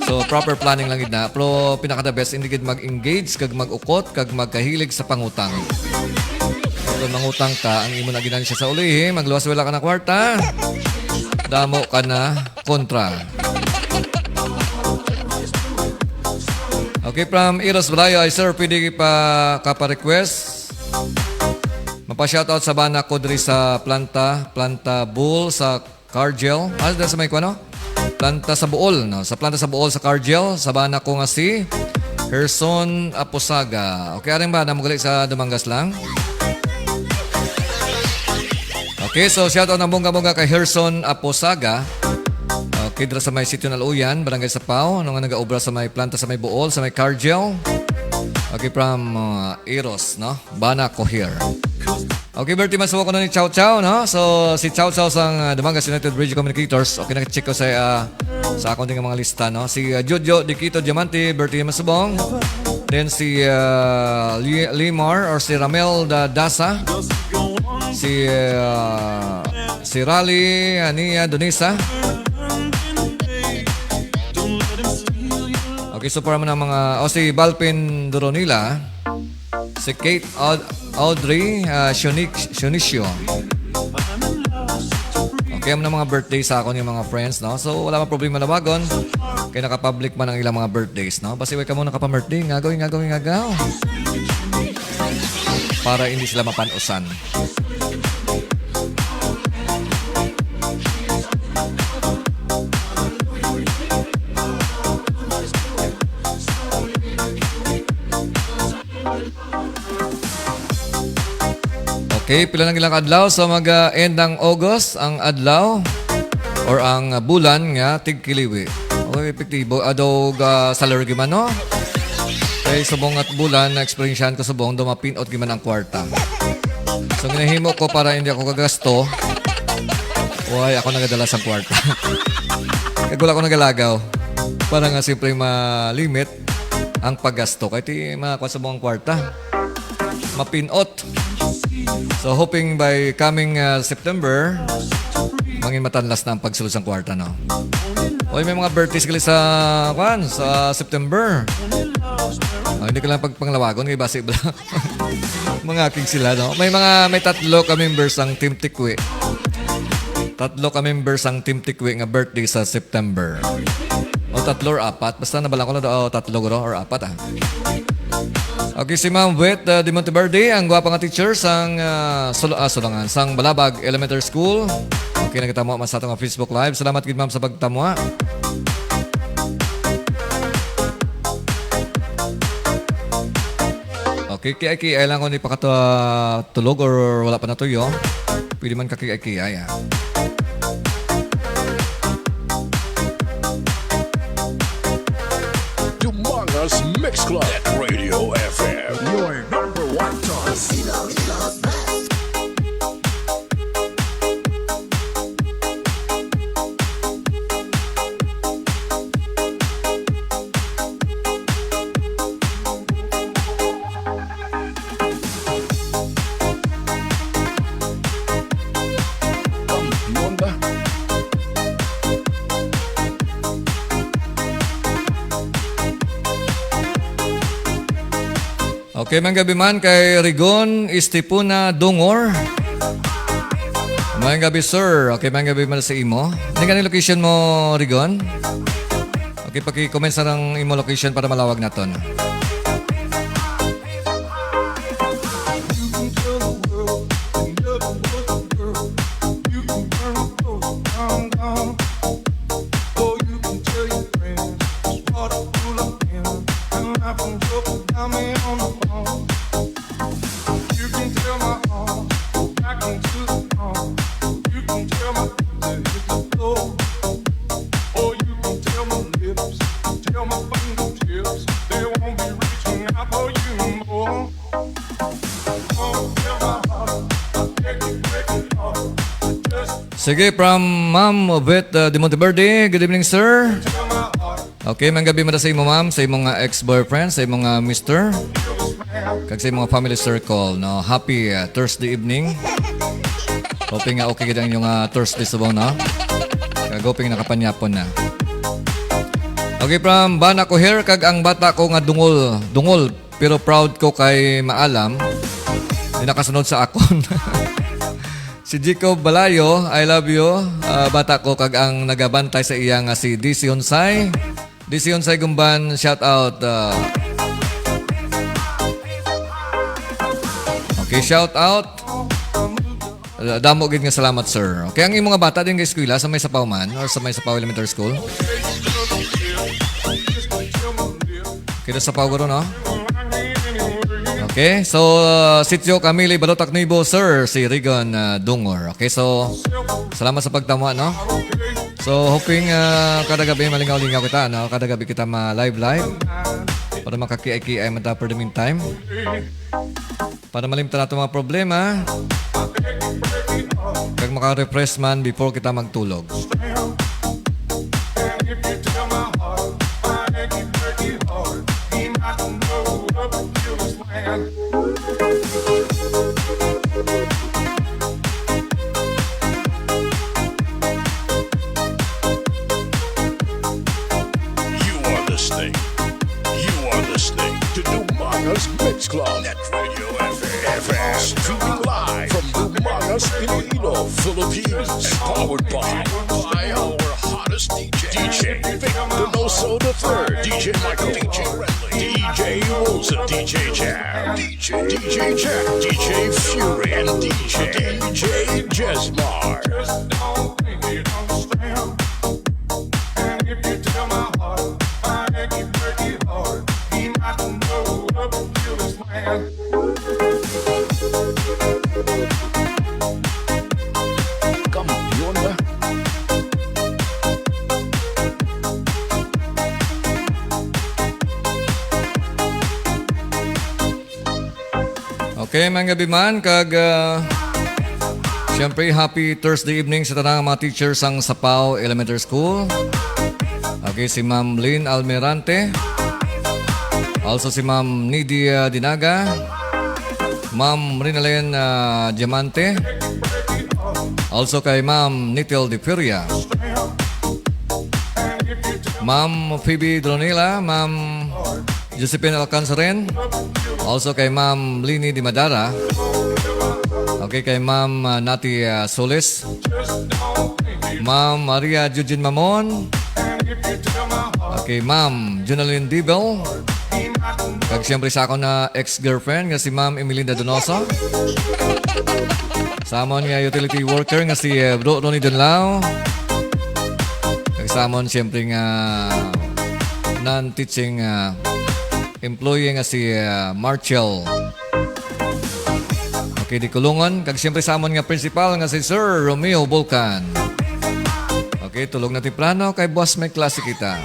So proper planning lang gid na. Pero pinaka the best hindi gid mag-engage kag mag-ukot kag magkahilig sa pangutang. Kung mangutang ka, ang imo na ginansya sa ulihi, magluwas wala ka na kwarta. Damo ka na kontra. Okay, from Eros Balayo, ay sir, pwede pa request mapa-shoutout sa bana ko diri sa planta bull sa Cargel. Sa may kuano? Planta sa Buol, no? Sa planta sa Buol sa Cargel, sa bana ko nga si Herson Aposaga. Okay, aring ba namugali sa Dumangas lang? Okay, so shoutout ng bongga-bongga kay Herson Aposaga. Okay, dira sa may Sitio Naluyan, Barangay Sapao, nung nag-aobra sa may planta sa may Buol, sa may Cargel. Okay, from Eros, no? Bana ko here. Okay, birthday masuwa ko na ni Chow Chow, no? So, si Chow Chow sang Dumangas United Radio Communicators. Okay, nag-check ko sa accounting ng mga lista, no? Si Jojo Dikito Diamante, birthday masubong. Then si Limar or si Ramel Dasa. Si Rally Ania Donisa. Okay, so para mo ng mga si Balpin Doronila, si Kate Audrey Shonicio. Okay, Kaya ng mga birthday sa akon yung mga friends, no? So, wala mang problema na bagon. Kaya nakapublic man ang ilang mga birthdays, no? Basta ka muna kapag-birthday, ngagaw. Para hindi sila mapanusan. Okay, pila ng ilang adlaw so mag-end ng August ang adlaw or ang bulan nga tigkiliwi. Okay, epektibo adog salary giman no. Kay subong at bulan na experiencean ko subong do mapinot giman ang kwarta. So ginahimo ko para hindi ako kagasto. Uy, ako nagadala sa kwarta. Kaya wala ko nagalagaw. Para nga simple ma-limit ang paggasto. Kaya ti makakuha subong ang kwarta. Mapinot. So hoping by coming September, mangin matanlas na ang pagsulod sa kwarta, no? Oy, may mga birthdays gali sa September. Hindi ko lang pagpanglawagon, kay basi bla. Mga aking sila, no? May tatlo ka members ang Team Tikwi. Nga birthday sa September. O tatlo or apat. Basta nabalang ko na tatlo or apat Okay, si Ma'am Wet de Monteverde, ang gwapa nga teacher sang Sulangan, sang Balabag Elementary School. Okay, nagtamo mas sa atong Facebook Live. Salamat gid ma'am sa pagtamo. Okay, kaya lang ko ni pakatulog or wala pa natuyo. Pwede man kaya. Humongous Mix Club at Radio FM. Your number one choice. Okay, manggabi man kay Rigon Istipuna Dungor. Manggabi sir. Okay, manggabi man sa imo. Ano ka location mo, Rigon? Okay, paki-comment sa ng imo location para malawag naton. Sige, from Ma'am Obet de Monteverde. Good evening, sir. Okay, manggabi mo na sa imo, ma'am, sa imong ex-boyfriend, sa imong mister, kag sa imong family circle. No? Happy Thursday evening. Hoping okay gid ang inyong Thursday subong, no? Kag hoping nakapanyapon na. Okay, from Bana ko here, kag ang bata ko nga dungol, pero proud ko kay maalam. Di nakasunod sa akon. Si Jacob Balayo, I love you. Bata ko kag ang nagabantay sa iya nga si DC Honsay. DC Honsay Gumban, shout out. Okay, shout out. Damo gid nga salamat, sir. Okay, ang imong bata din kay eskwela sa may Sapaw man or sa may Sapaw Elementary School. Kita Sapaw guro, no? Okay, so Sitio Camille Balotak Nuibo, sir, si Rigon Dungor. Okay, so salamat sa pagtama, no? So hoping kada gabi malingaw-lingaw kita, no? Kada gabi kita ma-live para makakiay-kiay man ta for the meantime. Para malimtan nato mga problema. Kag maka-refresh man before kita magtulog. Mix Club at Radio FM. Streaming live from Humongous Mangas, Iloilo, Philippines. Powered by our hottest DJ Vic Donoso the Third, DJ Michael, DJ Redley, DJ Rosa, DJ Jam, DJ Jack, DJ Fury, and DJ Jesmar. Just don't think you understand. And if you tell my heart, I ain't pretty hard. He not know up to his plan. Kampiyon ba? Okay, mga gabi man, siyempre, happy Thursday evening sa tanang mga teachers ang Sapaw Elementary School. Okay, si Ma'am Lynn Almirante. Also si Ma'am Nidia Dinaga. Ma'am Rinalen Diamante. Also kay Ma'am Nitel De Feria. Ma'am Phoebe Dronila. Ma'am Josephine Alcanzaren. Also kay Ma'am Lini Di Madara. Okay, kay Ma'am Nati Solis. Ma'am Maria Jujin Mamon. Okay, Ma'am Junalyn Dibel. Kag siyempre sa ako na ex-girlfriend nga si Ma'am Emelinda Donoso. Sa amon nga utility worker nga si Bro Ronnie Dunlao. Kag sa amon siyempre nga non-teaching employee nga si Marshall. Okay, di kulungan. Kag siyempre sa amon nga principal nga si Sir Romeo Volcan. Okay, tulog na temprano kay boss may klase kita.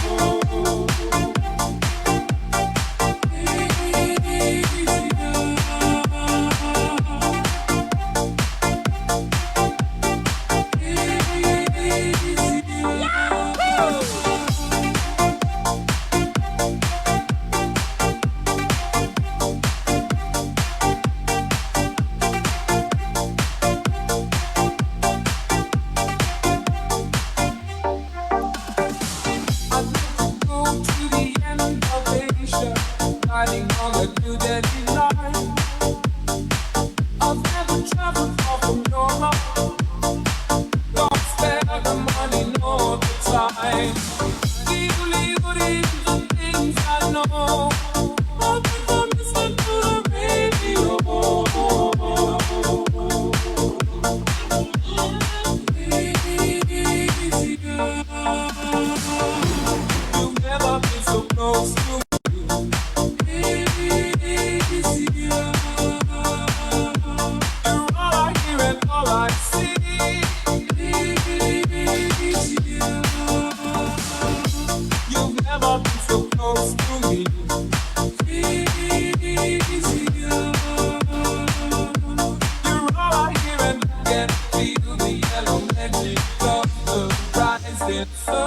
Oh, rising sun.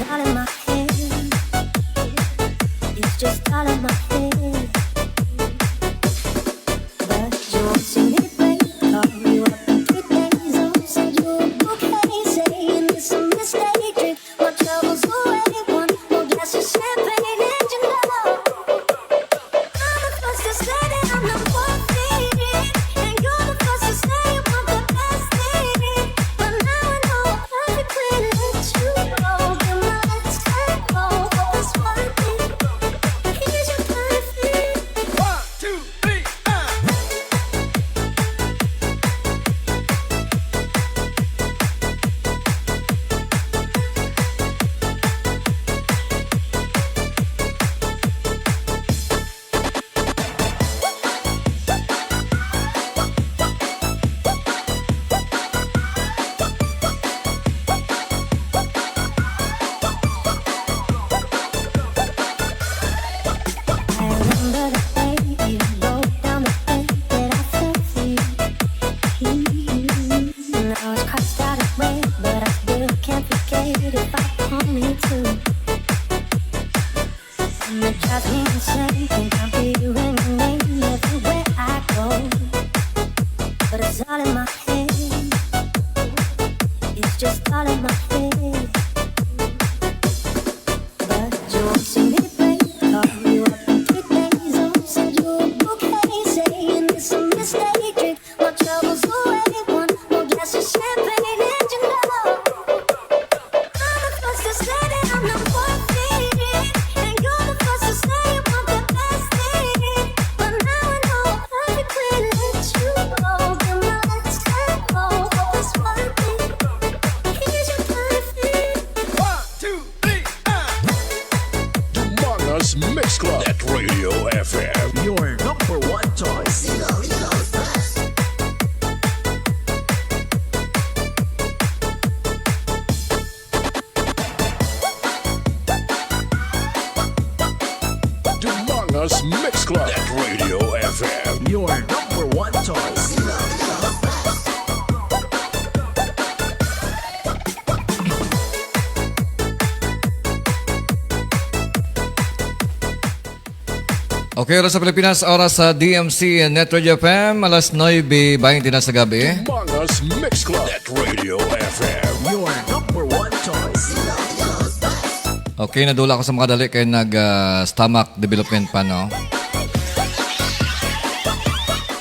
all in my head. It's just all in my head. But you won't see me break. Call you up in 3 days. I'll send you a bouquet saying it's a mistake. Drink my troubles away. One more glass of champagne and you know I'm the first to say that I'm not worth it. And you're the first to say you want the best thing. But now I know I perfectly let you go. Then my let's go. Hope it's worth it. Here's your perfect. 1, 2, 3, I remember the day you wrote down the thing that I felt for you. Now it's crossed out of red, but I still can't forget if I only to. And it drives me insane, think I'm hearing your name everywhere I go. But it's all in my head. It's just all in my head. But you won't see me break. Call you up in 3 days. I'll send you a bouquet saying it's a mistake. Drink my troubles away. One more glass of champagne and you know I'm the first to say that I'm not worth it. And you're the first to say you want the best thing. But now I know I perfectly let you go. Then my let's go. Hope it's worth it. Here's your perfect. 1, 2, 3, Manga's Mix Club at Radio FM. Your number one choice. Manga's Mix Club at Radio FM. Your number one choice. Okay, oras sa Pilipinas, oras sa DMC Network FM, alas 9:20 na sa gabi. Manga's Mix Club at Radio FM. Your number one choice. Okay, nadula ako sa mga dali kay nag-stomach development pa, no?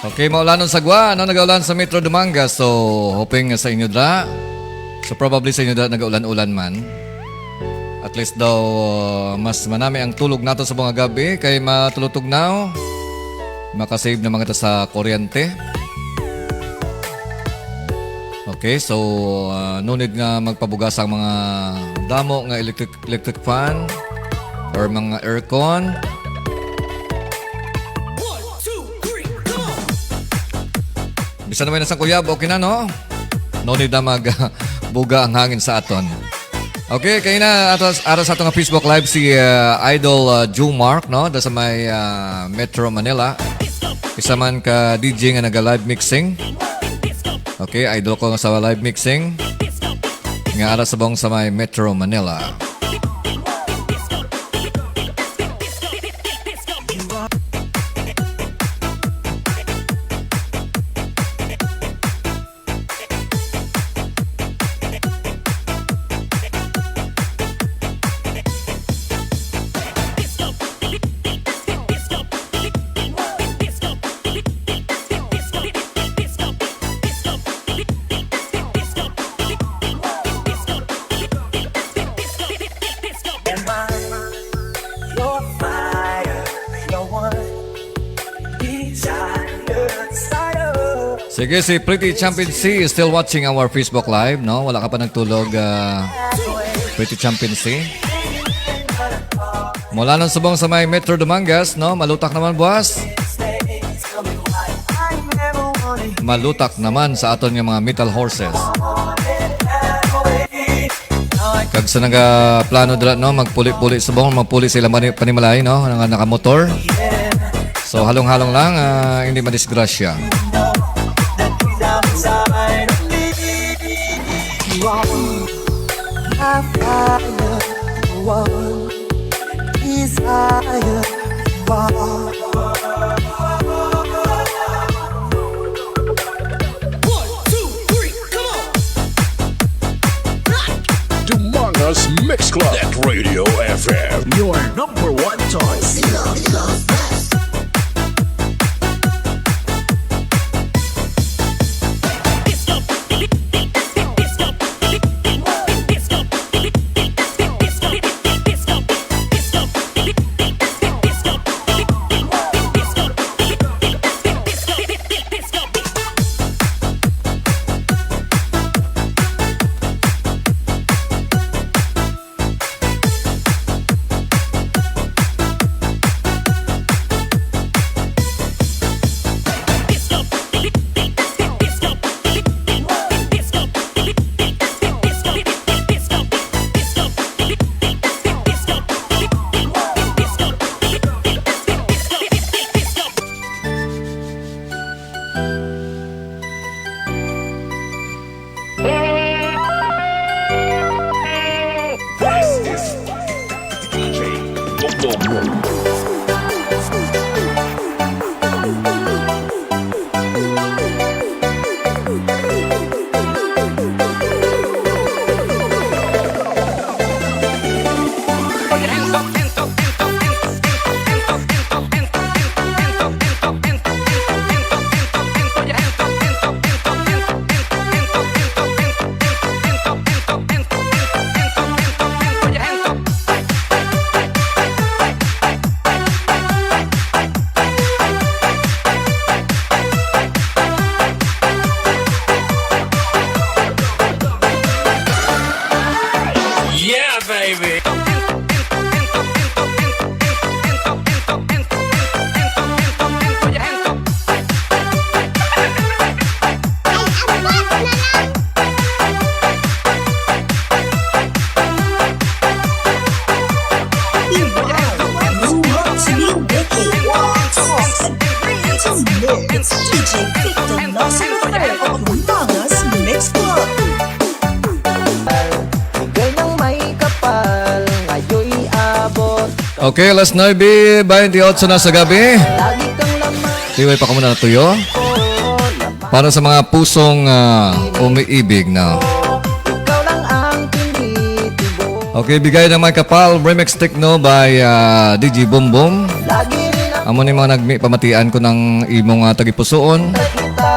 Okay, maulanon sa Gwa, no? Nag-aulan sa Metro Dumanga, so hoping sa inyo dra. So probably sa inyo dra nag-aulan-ulan man. At least daw mas manami ang tulog nato sa mga gabi kay matulutog now. Makasave na mga ta sa kuryente. Okay, so no need nga magpabugas ang mga damo nga electric fan or mga aircon. 1, 2, 3, go! Bisa naman na sa kuyab, okay na, no? No need na magbuga ang hangin sa aton. Okay, kayo na aras sa atong Facebook Live si Idol Joe Mark, no? Da sa may Metro Manila. Isa man ka DJ nga naga-live mixing. Okay, idol ko sa live mixing. Nga aras sa bong sa may Metro Manila. Sige, si Pretty Champion C is still watching our Facebook Live, no? Wala ka pa nagtulog, Pretty Champion C. Mula ng subong sa may Metro Dumangas, no? Malutak naman, boss. Malutak naman sa aton yung mga metal horses. Kag sa nagaplano dila, no? Magpuli-puli subong, magpuli sila panimalay, no? Nakamotor. So, halong-halong lang, hindi madisgrasya. Radio FM. Your number one choice. Yeah, baby. It's DJ Vic Donoso of Mangas Mix Club. Bigay ng may kapal, ngayon'y abot. Okay, alas 9:28 na sa gabi. Lagi kang laman Tiway pa ka muna na tuyo. Para sa mga pusong umiibig na. ikaw lang ang tinitibo. Okay, bigay ng mga kapal, remix techno by DJ Boom Boom. Lagi rin ang Amo ni mga pamatian ko ng imong tagipusoon. kita.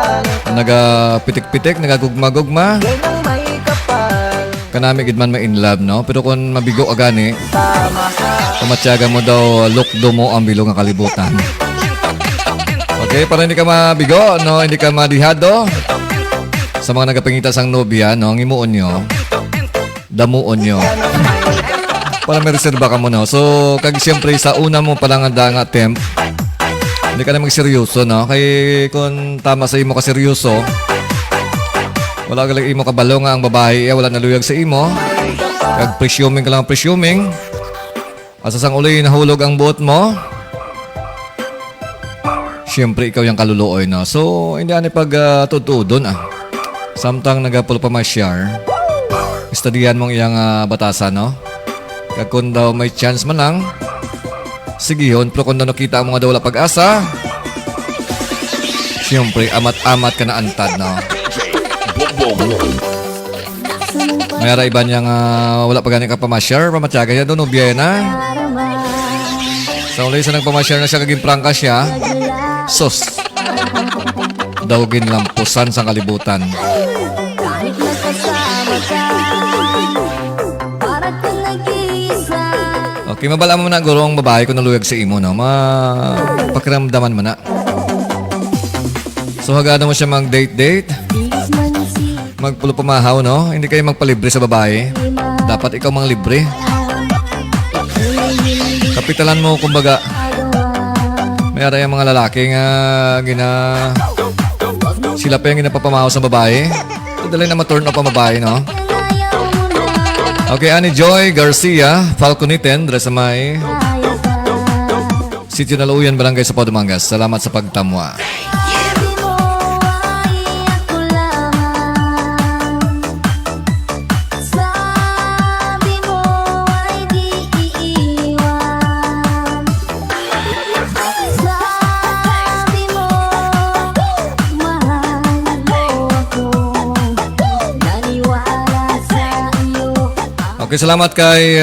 Nagapitik-pitik, nagagugma-gugma. Bigay ng may kapal, Kanami gid man ma-in love, no? Pero kung mabigo agani, tama ka. pumatyaga mo daw lukdo mo ang bilog ng kalibutan. Okay, para hindi ka mabigo, no? Hindi ka madihado. Sa mga nagapangita sang nobya, no? Ang imuon nyo, damuon nyo. Para may reserva ka mo, no? So, kag siyempre sa una mo palang nga attempt, hindi ka na magseryoso, no? Kaya kung tama sa imo ka seryoso, wala ka lang imo kabalo nga ang babae, wala naluyag sa imo. Kag presuming ka lang presuming. Asa sang uli nahulog ang buot mo. Siyempre ikaw yung kaluluoy, no? So, hindi ani pag tutudon, Samtang nagapulo pa ma-share, estudyan mong iyang batasan, no? Kag kung daw may chance man lang, sige yun, pero kung daw nakita mo nga daw wala pag-asa, siyempre amat-amat ka na antad, no? Mayara iba niyang wala pa gani ka pamasyar, pamatyaga niya doon, ubiyay na. Sa uli sa nagpamasyar na siya, kaging prangka siya, sus, daw ginlampusan sa kalibutan. Kahit nakasama ka, para kang nag-iisa. Okay, mabala mo na guro ang babae kung naluyag sa imo, no? Pakiramdaman mo na. So, hagada mo siya mag-date-date, Bilis man si magpulo-pumahaw, no? Hindi kayo magpalibre sa babae. Dapat ikaw mang libre. Kapitalan mo, kumbaga, mayara yung mga lalaki nga sila pa yung ginapapamahaw sa babae. Dali na ma-turn up ang babae, no? Okay, Ani Joy Garcia, Falconiten, dre sa may Sitio Naluyan, Barangay sa Padumangas. Salamat sa pagtamwa. Okay, salamat kay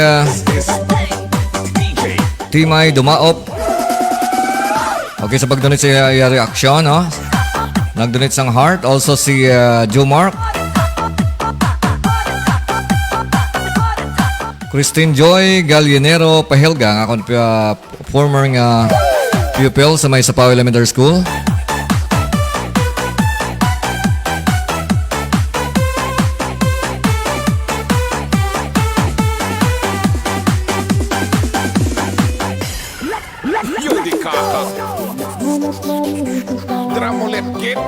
Timay Dumaop. Okay, sa pag-donate sa reaction, no? Nag-donate sang heart. Also si Joe Mark. Christine Joy Gallinero Pahelga, ang akong former pupil sa may Sapaw Elementary School. Yun di kaka. Drum ulit, kid.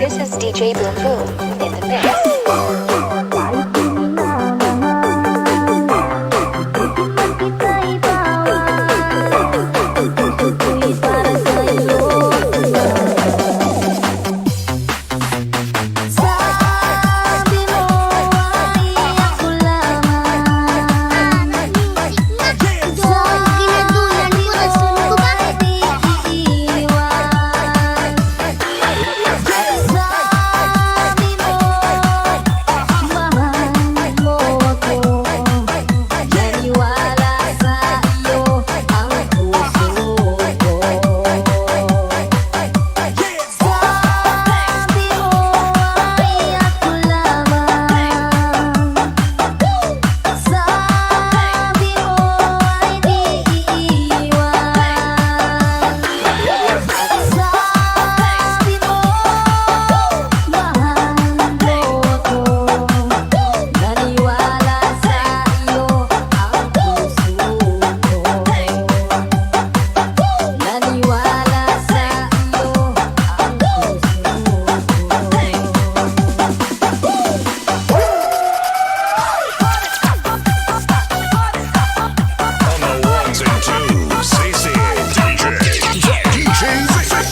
This is DJ Boom Boom in the mix.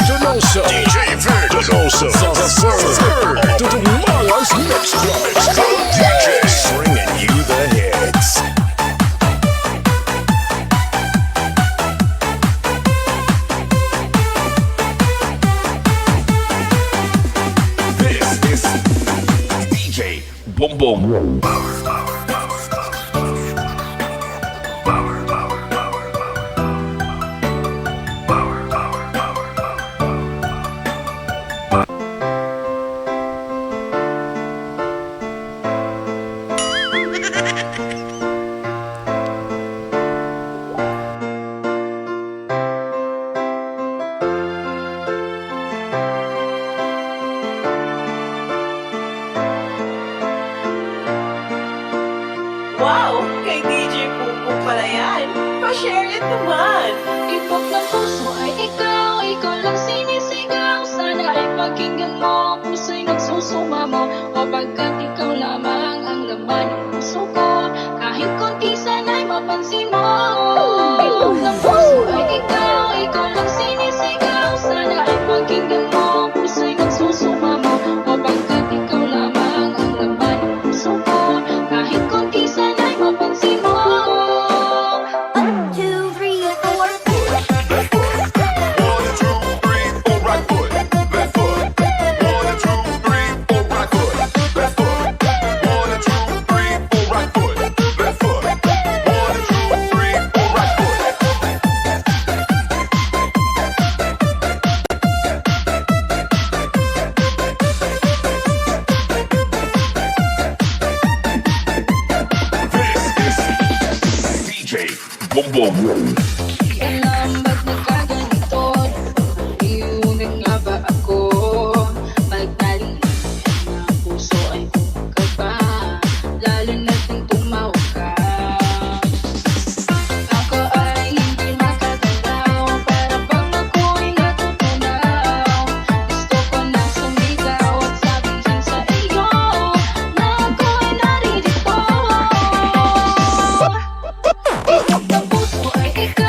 Donoso, DJ Donoso, the third to tomorrow's mix club. DJ bringing you the hits. This is DJ Boom Boom. Wow! Kay DJ Pupo pala yan. Pa-share it naman. Ipot ng puso ay ikaw, ikaw lang sinisigaw. Sana ay pakinggan mo, ang puso'y nagsusumamo. O pagkat ikaw lamang ang laman ng puso ko, kahit konti sana'y mapansin mo. Ipot ng puso ay ikaw, ikaw lang sinisigaw. Sana ay pakinggan mo, ang puso'y nagsusumamo. O pagkat ikaw lamang ang laman ng puso ko, kahit konti sana'y mapansin mo. 1, 2, 3, 4. Boom Boom. Alam ba't nagkaganito? Iunan nga ba ako? Magtaling na puso ay kumagkaba, lalo na't nang tumawag ka. Ako ay hindi makagalaw, para bang ako'y natutunaw. Gusto ko na sumigaw at sabihin sa iyo na ako'y naririto. Ipot ng puso ay ikaw.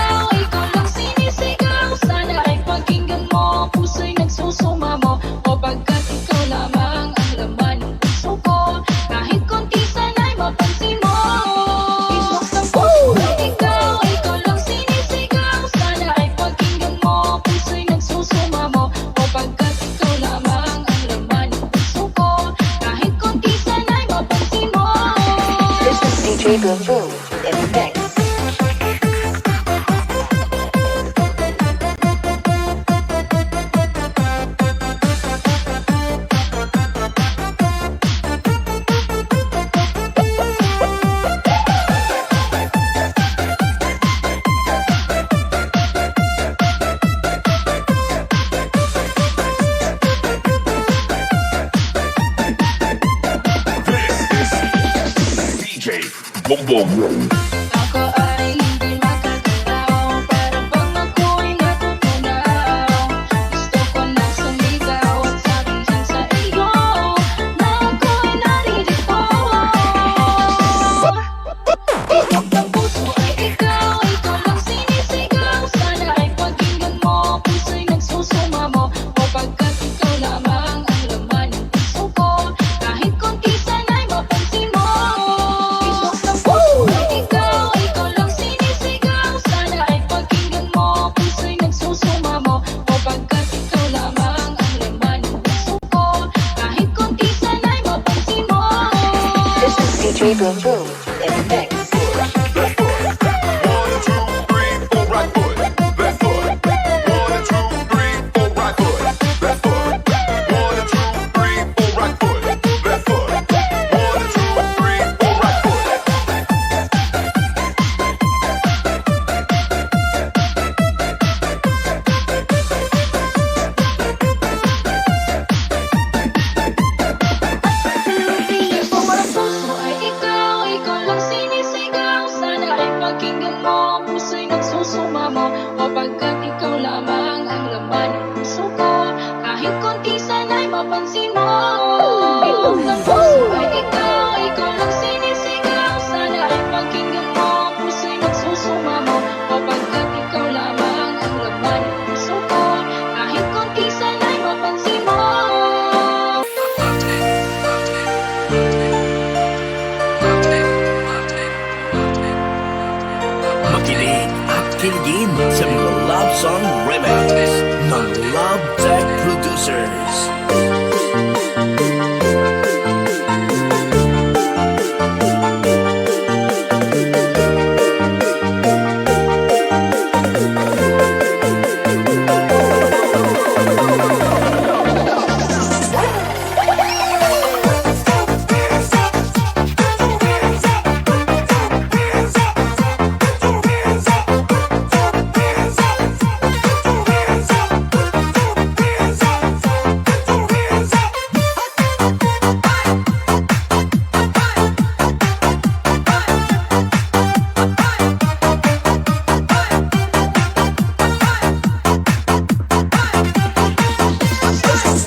DJ Boom Boom in the mix. Boom boom. Ako ay hindi makagalaw, para bang ako'y natutunaw. Gusto ko na sumigaw at sabihin sa iyo na ako'y naririto. Isip ng puso ay ikaw, ikaw lang sinisigaw. Sana ay pakinggan mo, puso'y nagsusumamo. O pagkat ikaw lamang ang laman ng puso ko, kahit konti sana'y mapansin mo. DJ Boom Boom in the mix. Makinig at kiligin sa mga love song remix ng Love Tech Producers.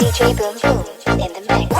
DJ Boom Boom in the mix.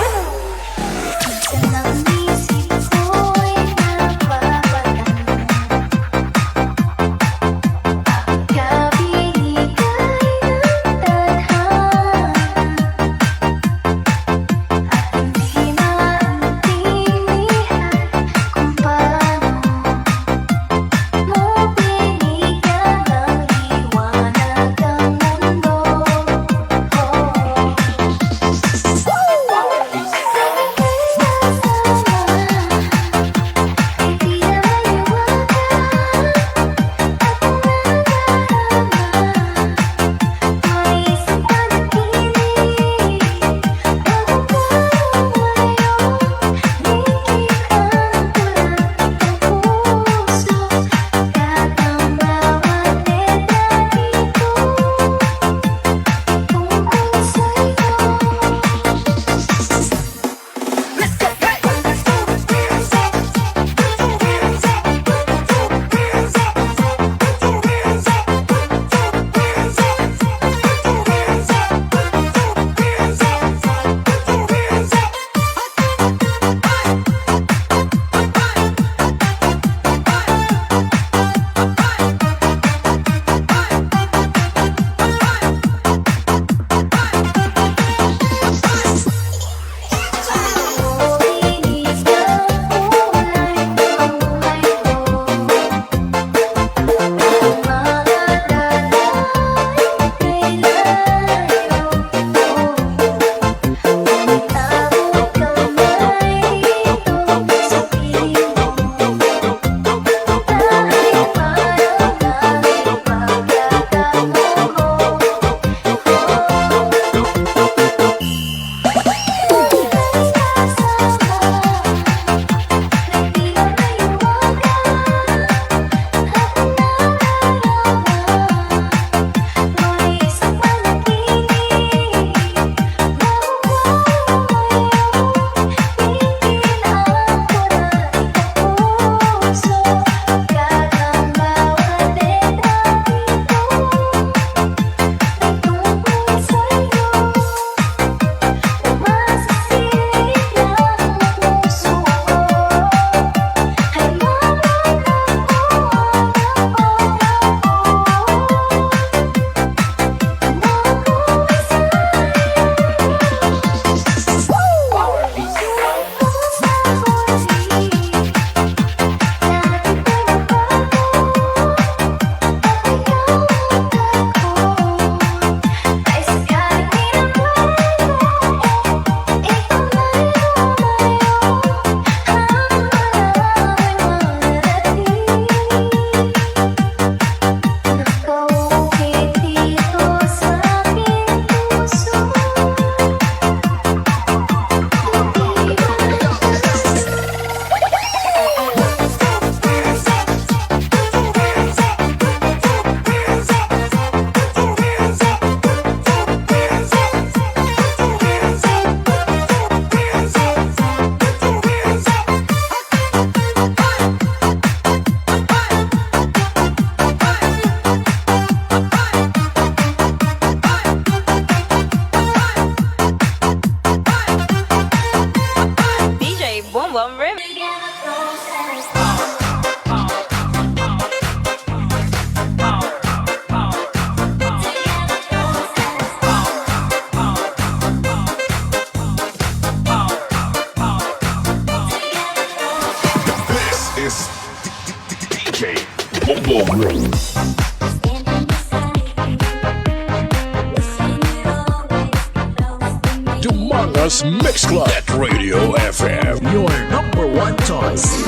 Umangas Mix Club at Radio FM. Your number one choice.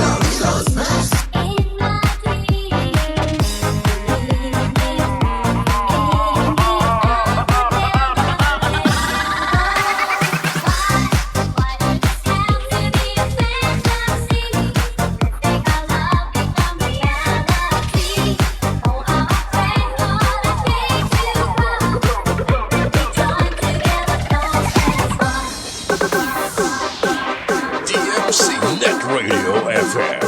DMC Net Radio FM.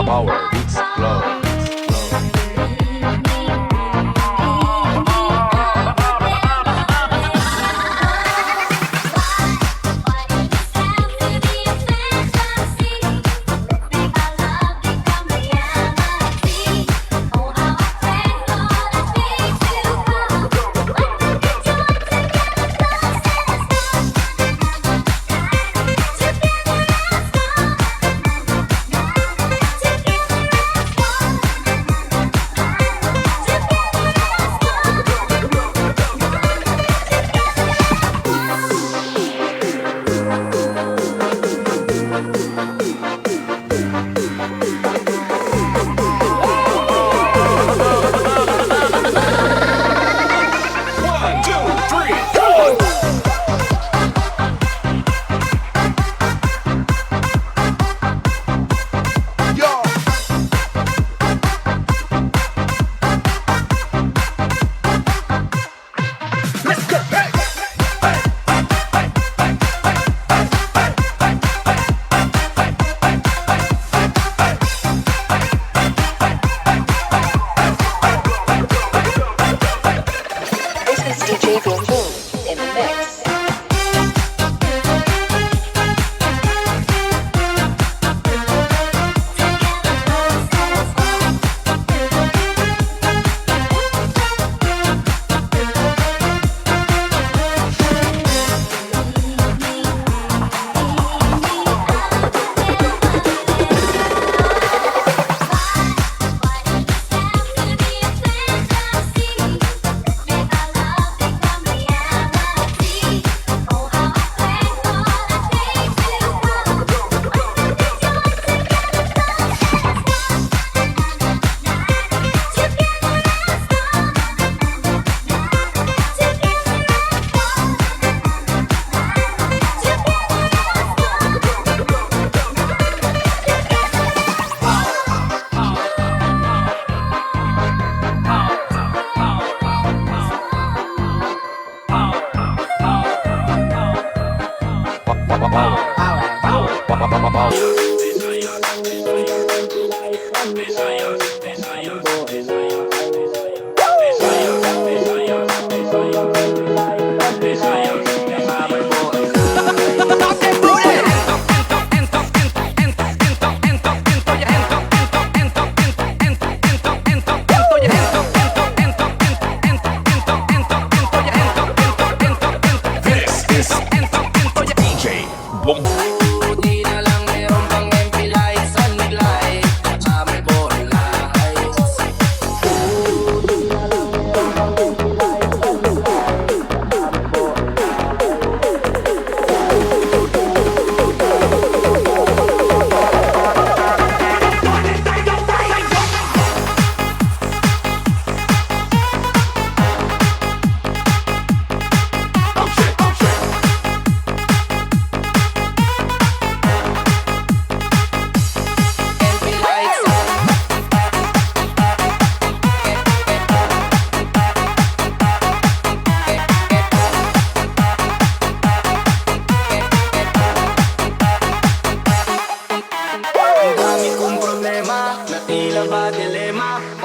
Power beats flow.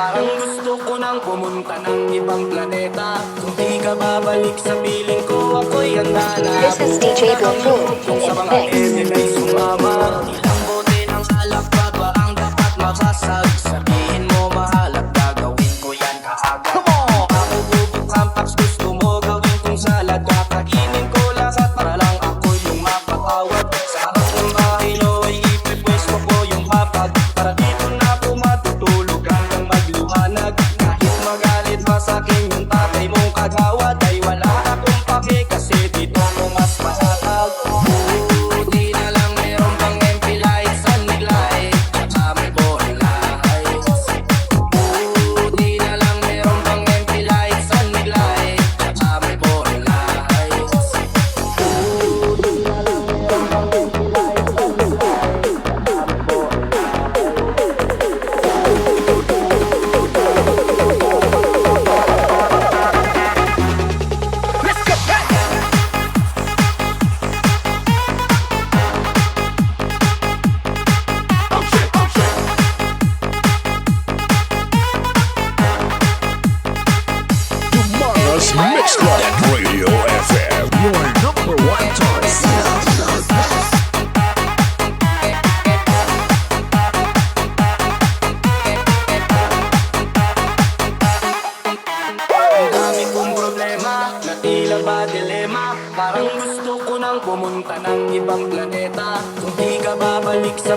Parang gusto ko nang pumunta ng ibang planeta. Kung di ka babalik sa piling ko, ako'y handa na. This is DJ Boom Boom Kung in sa the mga mix. ere ay sumama. Ilang bote ng alak pa ba ang dapat mabasag? Sabihin mo mahal at gagawin ko yan kaagad. Ako bubukang paks, gusto mo gawin kong salad. Kakainin ko lahat para lang ako yung mapatawad. Sa harap ng bahay no ay ipipwesto ko yung papag. Para dito na ako matutulog hanggang magluhanag. Kahit magalit pa sa'kin yung tatay mong kagawad, ay wala akong pake kasi dito ko mas mahatag. Buti na lang meron pang MP light sa nilay, tsaka may ball lights. Buti na lang meron pang MP light sa nilay, tsaka may ball lights. Buti na lang meron pang MP light sa nilay, tsaka may ball Humongous Mix Club Radio FM, your number one choice. Ang dami kong problema, na tila ba dilema. Parang gusto ko nang pumunta ng ibang planeta. Kung di ka babalik sa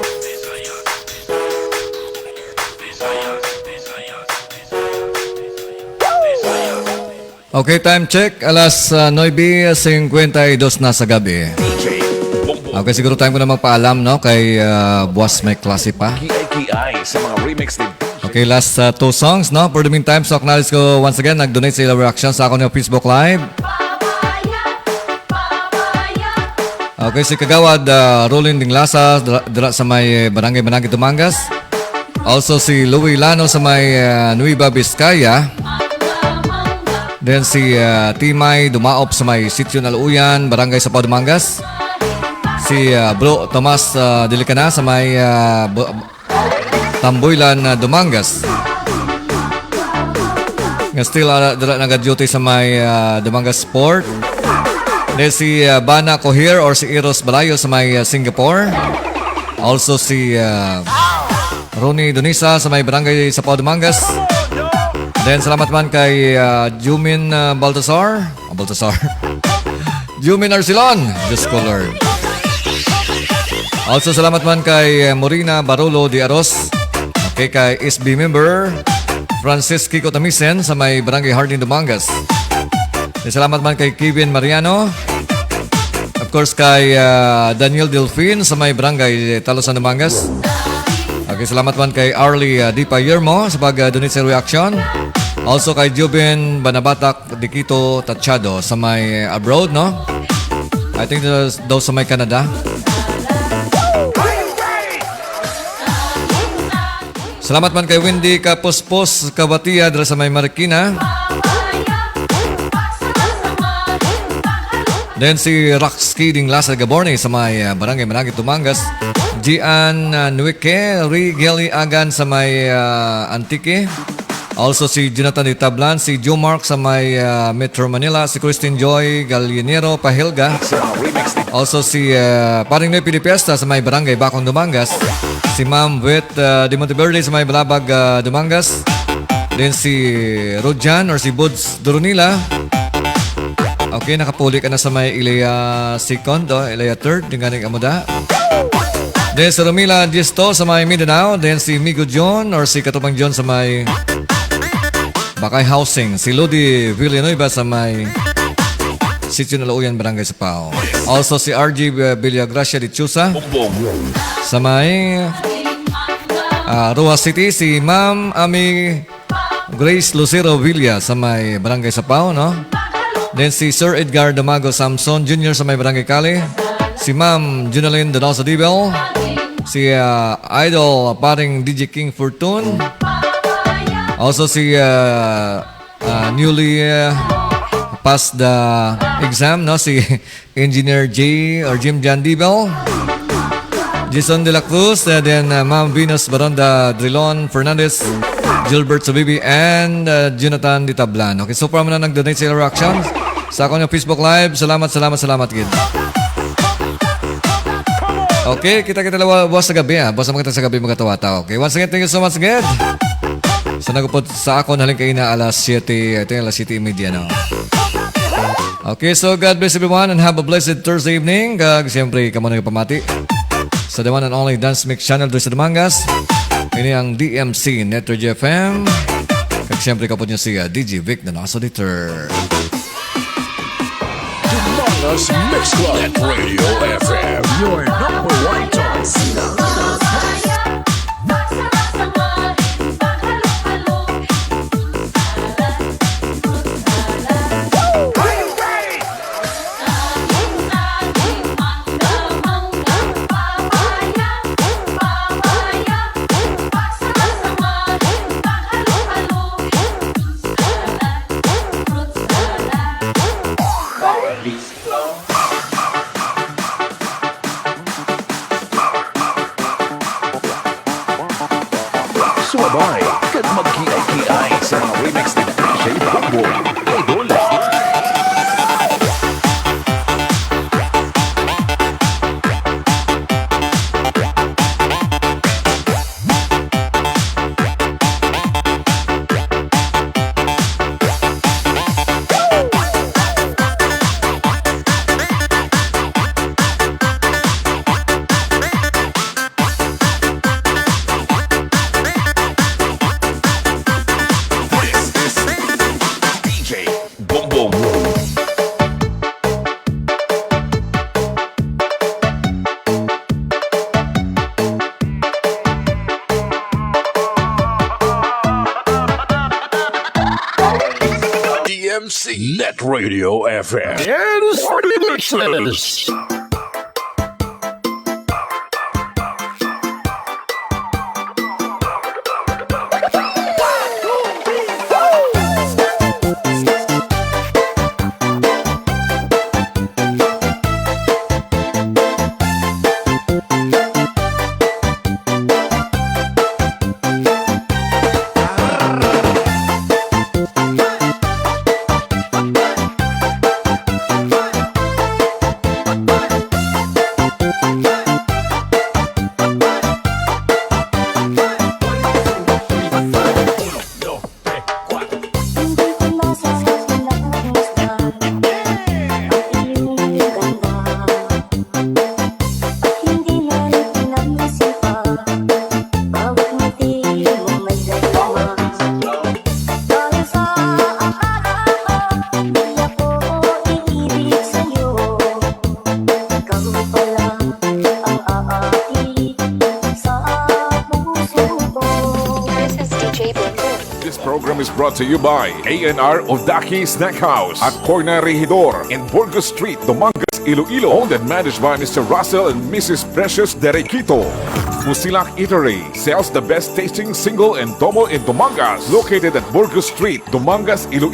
Okay, time check. Alas 9:52 na sa gabi. Okay, siguro time ko na magpaalam, no? Kay Boss may klase pa. Kiay sa mga remix ni Okay, last two songs, no? For the meantime, so acknowledge ko once again, nag-donate sa ilang reaction sa ako ng Facebook Live. Okay, si Kagawad Rolling Dinglasa dira sa may Barangay Tumangas. Also si Louie Lano sa may Nueva Vizcaya. Then si Timay Dumaop sa may Sitio Naluuyan, Barangay Sapao Dumangas. Si Bro Tomas Dilicana sa may Tamboylan, Dumangas. Nga still nag-duty sa may Dumangas Sport. Then si Bana Coher or si Eros Balayo sa may Singapore. Also si Ronnie Donisa sa may Barangay Sapao Dumangas. Then salamat man kay Jumin Baltasar. Jumin Arcilon, just ko Lord. Also salamat man kay Morina Barolo de Aros. Okay, kay SB member Francis Kiko Tamisen sa may Barangay Hardin Dumangas. Then salamat man kay Kevin Mariano. Of course kay Daniel Delfin sa may Barangay Talosan Dumangas. Okay, salamat man kay Arlie Dipa Yermo sa pag-donate sa reaction. Also kay Jubin Banabatak Dikito Tachado sa may abroad, no? I think daw sa may Canada. Salamat man kay Wendy Kapospos Kabatia dira sa may Marikina. Then si Roxky Dinglasa Gaborne sa may Barangay Tumangas. Gian Nuike Rigeli Agan sa may Antique. Also si Jonathan Itablan, si Joe Mark sa may Metro Manila, si Christine Joy Gallinero Pahilga. Also si Paring Noy Pilipiesta sa may Barangay Bakong Dumangas. Si Ma'am Wet de Monteverde sa may Balabag Dumangas. Then si Rojan or si Buds Duronila. Okay, nakapuli ka na sa may Ilaya 2nd, Ilaya 3rd, yung ganing amuda. Then si Romila Disto sa may Mindanao. Then si Migo John or si Katupang John sa may Bakay Housing. Si Lodi Villanueva sa may Sitio Naluuyan, Barangay Sapao. Also si RG Villagracia de Chusa sa may Roa City. Si Ma'am Ami Grace Lucero Villa sa may Barangay Sapao, no? Then si Sir Edgar Damago Samson Jr. sa may Barangay Cali. Si Ma'am Junaline Donoso Dibel. Si Idol Paring DJ King Fortune. Also si newly passed the exam, no? Si Engineer J or Jim Jan Dibel. Jason De La Cruz. Then Ma'am Venus Baronda Drilon Fernandez. Gilbert Sabibi, and Jonathan Ditablan. Okay, so para mo na nag-donate sa reactions sa akong Facebook Live. Salamat, kid. Okay, kita buwas sa gabi, buwas sa mga sa gabi mga tawata. Okay, once again, thank you so much again. So nagupod sa ako, naling kayo na alas 7, ito yung alas 7:30, no? Okay, so God bless everyone and have a blessed Thursday evening. Siyempre, kamo na pamati sa the one and only Dance Mix Channel doon sa Damangas. Ini ang DMC Network FM. Kag siyempre kapod niyo si DJ Vic Donoso Dieter. Damangas Mix Club at Radio FM, your number one choice. Sumabay, kat magkiay-kiay sa mga remix ni DJ Boom. Idol. DMC Net Radio FM. Yes, remixes. This program is brought to you by A&R Odaki Snack House at Corner Regidor in Burgos Street, Domangas, Iloilo. Owned and managed by Mr. Russell and Mrs. Precious Derequito. Fusilak Eatery sells the best tasting single and domo in Domangas. Located at Burgos Street, Domangas, Iloilo.